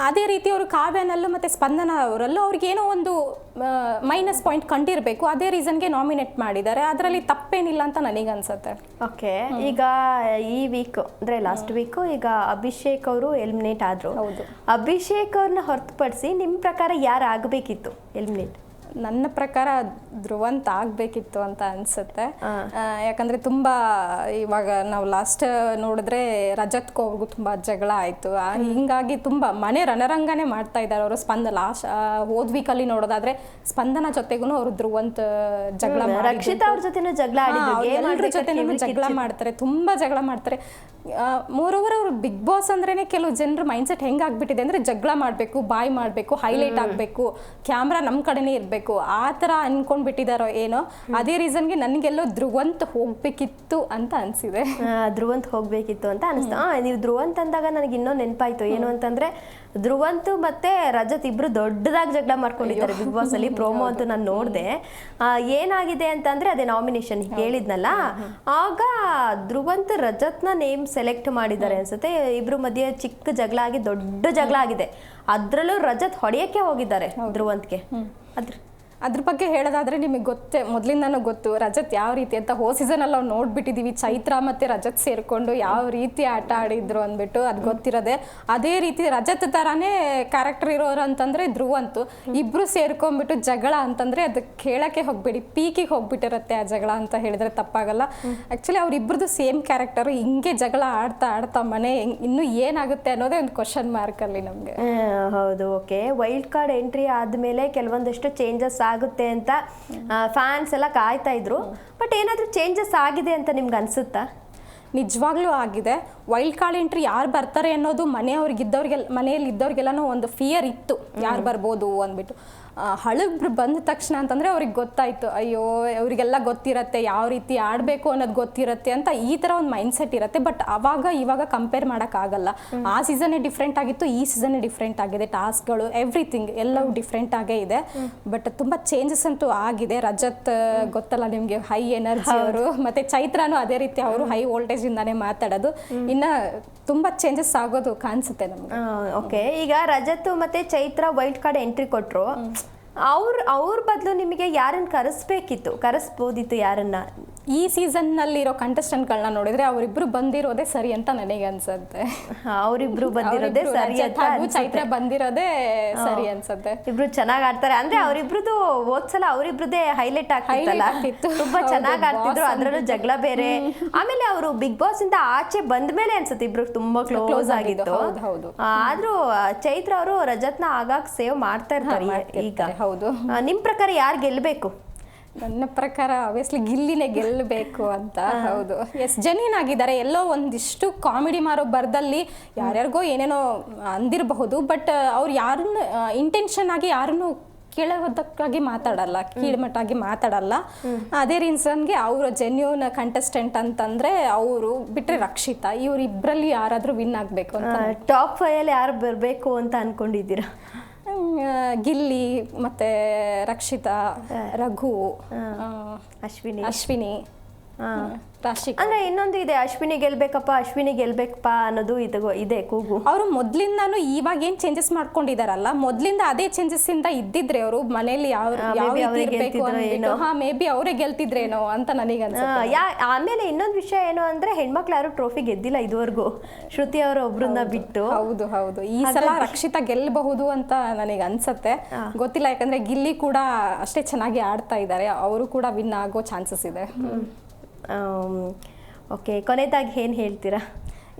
ಅದೇ ರೀತಿ ಅವರು ಕಾವ್ಯನಲ್ಲೂ ಮತ್ತು ಸ್ಪಂದನ ಅವರಲ್ಲೂ ಅವ್ರಿಗೇನೋ ಒಂದು ಮೈನಸ್ ಪಾಯಿಂಟ್ ಕಂಡಿರಬೇಕು, ಅದೇ ರೀಸನ್ಗೆ ನಾಮಿನೇಟ್ ಮಾಡಿದ್ದಾರೆ. ಅದರಲ್ಲಿ ತಪ್ಪೇನಿಲ್ಲ ಅಂತ ನನಗೆ ಅನ್ಸುತ್ತೆ. ಓಕೆ, ಈಗ ಈ ವೀಕ್ ಅಂದರೆ ಲಾಸ್ಟ್ ವೀಕು ಈಗ ಅಭಿಷೇಕ್ ಅವರು ಎಲಿಮಿನೇಟ್ ಆದರು. ಅಭಿಷೇಕ್ ಅವ್ರನ್ನ ಹೊರತುಪಡಿಸಿ ನಿಮ್ಮ ಪ್ರಕಾರ ಯಾರು ಆಗಬೇಕಿತ್ತು ಎಲಿಮಿನೇಟ್? ನನ್ನ ಪ್ರಕಾರ ಧ್ರುವಂತ ಆಗಬೇಕಿತ್ತು ಅಂತ ಅನ್ಸುತ್ತೆ. ಯಾಕಂದರೆ ತುಂಬ ಇವಾಗ ನಾವು ಲಾಸ್ಟ್ ನೋಡಿದ್ರೆ ರಜತ್ ಅವ್ರಿಗೂ ತುಂಬ ಜಗಳ ಆಯಿತು. ಹಿಂಗಾಗಿ ತುಂಬ ಮನೆ ರಣರಂಗನೇ ಮಾಡ್ತಾ ಇದ್ದಾರೆ ಅವರು. ಹೋದ್ ವೀಕಲ್ಲಿ ನೋಡೋದಾದ್ರೆ ಸ್ಪಂದನ ಜೊತೆಗೂ ಅವರು ಧ್ರುವಂತ ಜಗಳ, ರಕ್ಷಿತಾ ಅವ್ರ ಜೊತೆನೂ ಜಗಳ, ಎಲ್ಲರ ಜೊತೆನೂ ಜಗಳ ಮಾಡ್ತಾರೆ, ತುಂಬ ಜಗಳ ಮಾಡ್ತಾರೆ. ಮೋರೋವರ್ ಅವರು ಬಿಗ್ ಬಾಸ್ ಅಂದ್ರೇನೆ ಕೆಲವು ಜನರ ಮೈಂಡ್ಸೆಟ್ ಹೆಂಗಾಗ್ಬಿಟ್ಟಿದೆ ಅಂದರೆ ಜಗಳ ಮಾಡಬೇಕು, ಬಾಯ್ ಮಾಡಬೇಕು, ಹೈಲೈಟ್ ಆಗಬೇಕು, ಕ್ಯಾಮ್ರಾ ನಮ್ಮ ಕಡೆನೇ ಇರಬೇಕು, ಆ ಥರ ಅನ್ಕೊಂಡ್ಬಿಟ್ಟಿದಾರೋ ಏನೋ. ಅದೇ ರೀಸನ್ಗೆ ನನಗೆಲ್ಲೋ ಧ್ರುವಂತ್ ಹೋಗ್ಬೇಕಿತ್ತು ಅಂತ ಅನ್ಸಿದೆ. ಧ್ರುವಂತ್ ಹೋಗ್ಬೇಕಿತ್ತು ಅಂತ ಅನಿಸ್ತಾ. ನೀವು ಧ್ರುವಂತ್ ಅಂದಾಗ ನನಗೆ ಇನ್ನೊಂದು ನೆನಪಾಯ್ತು. ಏನು ಅಂತಂದ್ರೆ ಧ್ರುವಂತು ಮತ್ತೆ ರಜತ್ ಇಬ್ರು ದೊಡ್ಡದಾಗಿ ಜಗಳ ಮಾಡ್ಕೊಂಡಿದ್ದಾರೆ ಬಿಗ್ ಬಾಸ್ ಅಲ್ಲಿ. ಪ್ರೋಮೋ ಅಂತೂ ನಾನು ನೋಡಿದೆ. ಏನಾಗಿದೆ ಅಂತಂದ್ರೆ ಅದೇ ನಾಮಿನೇಷನ್ ಹೇಳಿದ್ನಲ್ಲ, ಆಗ ಧ್ರುವಂತ್ ರಜತ್ನ ನೇಮ್ ಸೆಲೆಕ್ಟ್ ಮಾಡಿದ್ದಾರೆ ಅನ್ಸುತ್ತೆ. ಇಬ್ರು ಮಧ್ಯೆ ಚಿಕ್ಕ ಜಗಳ ಆಗಿ ದೊಡ್ಡ ಜಗಳ ಆಗಿದೆ. ಅದ್ರಲ್ಲೂ ರಜತ್ ಹೊಡೆಯಕ್ಕೆ ಹೋಗಿದ್ದಾರೆ ಧ್ರುವಂತ್ಗೆ. ಅದ್ರ ಬಗ್ಗೆ ಹೇಳೋದಾದ್ರೆ ನಿಮಗೆ ಮೊದಲಿಂದನೂ ಗೊತ್ತು ರಜತ್ ಯಾವ ರೀತಿ ಅಂತ. ಸೀಸನಲ್ಲಿ ನಾವು ನೋಡ್ಬಿಟ್ಟಿದೀವಿ, ಚೈತ್ರ ಮತ್ತೆ ರಜತ್ ಸೇರ್ಕೊಂಡು ಯಾವ ರೀತಿ ಆಟ ಆಡಿದ್ರು ಅಂದ್ಬಿಟ್ಟು ಅದು ಗೊತ್ತಿರೋದೆ. ಅದೇ ರೀತಿ ರಜತ್ ತರಾನೇ ಕ್ಯಾರೆಕ್ಟರ್ ಇರೋರು ಅಂತಂದ್ರೆ ಧ್ರುವಂತು. ಇಬ್ರು ಸೇರ್ಕೊಂಡ್ಬಿಟ್ಟು ಜಗಳ ಅಂತಂದ್ರೆ ಅದಕ್ಕೆ ಕೇಳಕ್ಕೆ ಹೋಗ್ಬೇಡಿ, ಪೀಕಿಗೆ ಹೋಗ್ಬಿಟ್ಟಿರತ್ತೆ ಆ ಜಗಳ ಅಂತ ಹೇಳಿದ್ರೆ ತಪ್ಪಾಗಲ್ಲ. ಆಕ್ಚುಲಿ ಅವ್ರಿಬ್ರದ್ದು ಸೇಮ್ ಕ್ಯಾರೆಕ್ಟರ್. ಹಿಂಗೆ ಜಗಳ ಆಡ್ತಾ ಆಡ್ತಾ ಮನೆ ಇನ್ನೂ ಏನಾಗುತ್ತೆ ಅನ್ನೋದೇ ಒಂದು ಕ್ವಶನ್ ಮಾರ್ಕ್ ಅಲ್ಲಿ ನಮ್ಗೆ. ಹೌದು, ಓಕೆ. ವೈಲ್ಡ್ ಕಾರ್ಡ್ ಎಂಟ್ರಿ ಆದ್ಮೇಲೆ ಕೆಲವೊಂದಷ್ಟು ಚೇಂಜಸ್ ಆಗುತ್ತೆ ಅಂತ ಫ್ಯಾನ್ಸ್ ಎಲ್ಲ ಕಾಯ್ತಾ ಇದ್ರು. ಬಟ್ ಏನಾದ್ರೂ ಚೇಂಜಸ್ ಆಗಿದೆ ಅಂತ ನಿಮ್ಗೆ ಅನ್ಸುತ್ತಾ? ನಿಜವಾಗ್ಲೂ ಆಗಿದೆ. ವೈಲ್ಡ್ ಕಾರ್ಡ್ ಎಂಟ್ರಿ ಯಾರು ಬರ್ತಾರೆ ಅನ್ನೋದು ಮನೆಯಲ್ಲಿ ಇದ್ದವ್ರಿಗೆಲ್ಲನೂ ಒಂದು ಫಿಯರ್ ಇತ್ತು, ಯಾರು ಬರ್ಬೋದು ಅಂದ್ಬಿಟ್ಟು. ಹಳಬ್ರು ಬಂದ ತಕ್ಷಣ ಅಂತಂದರೆ ಅವ್ರಿಗೆ ಗೊತ್ತಾಯಿತು, ಅಯ್ಯೋ ಅವರಿಗೆಲ್ಲ ಗೊತ್ತಿರತ್ತೆ ಯಾವ ರೀತಿ ಆಡಬೇಕು ಅನ್ನೋದು ಗೊತ್ತಿರತ್ತೆ ಅಂತ ಈ ಥರ ಒಂದು ಮೈಂಡ್ಸೆಟ್ ಇರುತ್ತೆ. ಬಟ್ ಇವಾಗ ಕಂಪೇರ್ ಮಾಡೋಕ್ಕಾಗಲ್ಲ. ಆ ಸೀಸನ್ನೇ ಡಿಫ್ರೆಂಟ್ ಆಗಿತ್ತು, ಈ ಸೀಸನ್ನೇ ಡಿಫ್ರೆಂಟ್ ಆಗಿದೆ. ಟಾಸ್ಕ್ಗಳು ಎವ್ರಿಥಿಂಗ್ ಎಲ್ಲವೂ ಡಿಫ್ರೆಂಟ್ ಆಗೇ ಇದೆ. ಬಟ್ ತುಂಬ ಚೇಂಜಸ್ ಅಂತೂ ಆಗಿದೆ. ರಜತ್ ಗೊತ್ತಲ್ಲ ನಿಮಗೆ, ಹೈ ಎನರ್ಜಿ ಅವರು. ಮತ್ತು ಚೈತ್ರಾನು ಅದೇ ರೀತಿ, ಅವರು ಹೈ ವೋಲ್ಟೇಜ್ ಇಂದಾನೆ ಮಾತಾಡೋದು. ಇನ್ನು ತುಂಬ ಚೇಂಜಸ್ ಆಗೋದು ಕಾಣಿಸುತ್ತೆ ನಮಗೆ. ಓಕೆ, ಈಗ ರಜತ್ ಮತ್ತೆ ಚೈತ್ರ ವೈಲ್ಡ್ ಕಾರ್ಡ್ ಎಂಟ್ರಿ ಕೊಟ್ಟರು. ಅವ್ರ ಬದಲು ನಿಮಗೆ ಯಾರನ್ನ ಕರೆಸ್ಬೋದಿತ್ತು ಯಾರನ್ನ? ಈ ಸೀಸನ್ನಲ್ಲಿರೋ ಕಂಟೆಸ್ಟೆಂಟ್ಗಳನ್ನ ನೋಡಿದ್ರೆ ಅವರಿಬ್ರು ಬಂದಿರೋದೇ ಸರಿ ಅಂತ ನನಗೆ ಅನ್ಸುತ್ತೆ. ಅವರಿಬ್ರು ಬಂದಿರೋದೇ ಸರಿ ಅಂತ, ಚೈತ್ರ ಬಂದಿರೋದೇ ಸರಿ ಅನ್ಸುತ್ತೆ. ಇಬ್ರು ಚೆನ್ನಾಗಿ ಆಡ್ತಾರೆ ಅಂದ್ರೆ ಅವರಿಬ್ರದ್ದು ಹೋದ್ಸಲ ಅವರಿಬ್ರದೇ ಹೈಲೈಟ್ ಆಗ್ತಿತ್ತು. ತುಂಬಾ ಚೆನ್ನಾಗಿ ಆಡ್ತಿದ್ರು, ಅದ್ರಲ್ಲೂ ಜಗಳ ಬೇರೆ. ಆಮೇಲೆ ಅವರು ಬಿಗ್ ಬಾಸ್ ಇಂದ ಆಚೆ ಬಂದ ಮೇಲೆ ಅನ್ಸುತ್ತೆ ಇಬ್ರು ತುಂಬಾ ಕ್ಲೋಸ್ ಆಗಿತ್ತು. ಆದ್ರೂ ಚೈತ್ರ ಅವರು ರಜತ್ನ ಆಗಾಗ ಸೇವ್ ಮಾಡ್ತಾ ಇರ್ತಾರೆ ಈಗ. ಹೌದು, ನಿಮ್ ಪ್ರಕಾರ ಯಾರು ಗೆಲ್ಬೇಕು? ನನ್ನ ಪ್ರಕಾರ ಆಬ್ವಿಯಸ್ಲಿ ಗಿಲ್ಲಿನೇ ಗೆಲ್ಲಬೇಕು ಅಂತ. ಹೌದು, ಜೆನ್ಯೂನ್ ಆಗಿದ್ದಾರೆ. ಎಲ್ಲೋ ಒಂದಿಷ್ಟು ಕಾಮಿಡಿ ಮಾರೋ ಬರ್ದಲ್ಲಿ ಯಾರ್ಯಾರಿಗೋ ಏನೇನೋ ಅಂದಿರಬಹುದು. ಬಟ್ ಅವ್ರು ಯಾರನ್ನು ಇಂಟೆನ್ಷನ್ ಆಗಿ ಯಾರನ್ನು ಕೇಳೋದಕ್ಕಾಗಿ ಮಾತಾಡಲ್ಲ, ಕೀಳ್ಮಟ್ಟಾಗಿ ಮಾತಾಡಲ್ಲ. ಅದೇ ರೀಸನ್ಗೆ ಅವರು ಜೆನ್ಯೂನ್ ಕಂಟೆಸ್ಟೆಂಟ್ ಅಂತಂದ್ರೆ ಅವರು ಬಿಟ್ರೆ ರಕ್ಷಿತಾ, ಇವರಿಬ್ಬರಲ್ಲಿ ಯಾರಾದರೂ ವಿನ್ ಆಗಬೇಕು ಅಂತ. ಟಾಪ್ 5 ಅಲ್ಲಿ ಯಾರು ಬರಬೇಕು ಅಂತ ಅನ್ಕೊಂಡಿದ್ದೀರಾ? ಗಿಲ್ಲಿ ಮತ್ತೆ ರಕ್ಷಿತಾ, ರಘು, ಅಶ್ವಿನಿ, ಅಂದ್ರೆ ಇನ್ನೊಂದು ಇದೆ, ಅಶ್ವಿನಿ ಗೆಲ್ಬೇಕಪ್ಪ ಅನ್ನೋದು ಇದೆ ಕೂಗು. ಅವರು ಮೊದ್ಲಿಂದಾನು ಇವಾಗ ಏನ್ ಚೇಂಜಸ್ ಮಾಡ್ಕೊಂಡಿದಾರಲ್ಲ, ಮೊದ್ಲಿಂದ ಅದೇ ಚೇಂಜಸ್ ಇಂದ ಇದ್ದಿದ್ರೆ ಅವರು ಮನೆಯಲ್ಲಿ ಮೇ ಬಿ ಅವರೇ ಗೆಲ್ತಿದ್ರೇನೋ ಅಂತ ನನಗೆ ಅನ್ಸುತ್ತೆ. ಆಮೇಲೆ ಇನ್ನೊಂದು ವಿಷಯ ಏನು ಅಂದ್ರೆ ಹೆಣ್ಮಕ್ಳು ಯಾರು ಟ್ರೋಫಿ ಗೆದ್ದಿಲ್ಲ ಇದುವರೆಗೂ, ಶ್ರುತಿ ಅವರು ಒಬ್ರನ್ನ ಬಿಟ್ಟು. ಹೌದು, ಈ ಸಲ ರಕ್ಷಿತಾ ಗೆಲ್ಲಬಹುದು ಅಂತ ನನಗೆ ಅನ್ಸತ್ತೆ. ಗೊತ್ತಿಲ್ಲ, ಯಾಕಂದ್ರೆ ಗಿಲ್ಲಿ ಕೂಡ ಅಷ್ಟೇ ಚೆನ್ನಾಗಿ ಆಡ್ತಾ ಇದ್ದಾರೆ, ಅವರು ಕೂಡ ವಿನ್ ಆಗೋ ಚಾನ್ಸಸ್ ಇದೆ. ಓಕೆ, ಕೊನೆಯದಾಗಿ ಏನು ಹೇಳ್ತೀರಾ?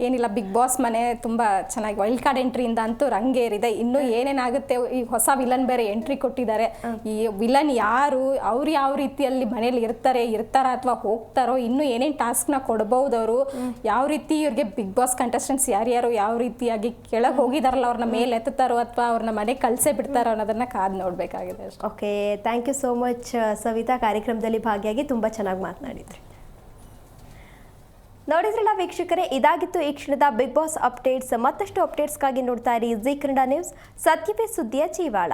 ಏನಿಲ್ಲ, ಬಿಗ್ ಬಾಸ್ ಮನೆ ತುಂಬ ಚೆನ್ನಾಗಿ ವೈಲ್ಡ್ ಕಾರ್ಡ್ ಎಂಟ್ರಿಯಿಂದ ಅಂತೂ ರಂಗೇರಿದೆ. ಇನ್ನೂ ಏನೇನಾಗುತ್ತೆ, ಈ ಹೊಸ ವಿಲನ್ ಬೇರೆ ಎಂಟ್ರಿ ಕೊಟ್ಟಿದ್ದಾರೆ. ಈ ವಿಲನ್ ಯಾರು, ಅವ್ರು ಯಾವ ರೀತಿಯಲ್ಲಿ ಮನೇಲಿ ಇರ್ತಾರಾ ಅಥವಾ ಹೋಗ್ತಾರೋ, ಇನ್ನೂ ಏನೇನು ಟಾಸ್ಕ್ನ ಕೊಡ್ಬೋದು ಅವರು, ಯಾವ ರೀತಿ ಇವ್ರಿಗೆ ಬಿಗ್ ಬಾಸ್ ಕಂಟೆಸ್ಟೆಂಟ್ಸ್ ಯಾರ್ಯಾರು ಯಾವ ರೀತಿಯಾಗಿ ಕೆಳಗೆ ಹೋಗಿದಾರಲ್ಲ ಅವ್ರನ್ನ ಮೇಲೆ ಎತ್ತಾರೋ ಅಥವಾ ಅವ್ರನ್ನ ಮನೆಗೆ ಕಳಿಸೇ ಬಿಡ್ತಾರೋ ಅನ್ನೋದನ್ನ ಕಾದು ನೋಡಬೇಕಾಗಿದೆ. Okay, thank you so much Savita. ಕಾರ್ಯಕ್ರಮದಲ್ಲಿ ಭಾಗಿಯಾಗಿ ತುಂಬ ಚೆನ್ನಾಗಿ ಮಾತನಾಡಿದ್ರಿ. ನೋಡಿದ್ರಲ್ಲ ವೀಕ್ಷಕರೇ, ಇದಾಗಿತ್ತು ಈ ಕ್ಷಣದ ಬಿಗ್ ಬಾಸ್ ಅಪ್ಡೇಟ್ಸ್. ಮತ್ತಷ್ಟು ಅಪ್ಡೇಟ್ಸ್ಗಾಗಿ ನೋಡ್ತಾ ಇರಿ ಜೀ ಕನ್ನಡ ನ್ಯೂಸ್, ಸತ್ಯವೇ ಸುದ್ದಿಯ ಜೀವಾಳ.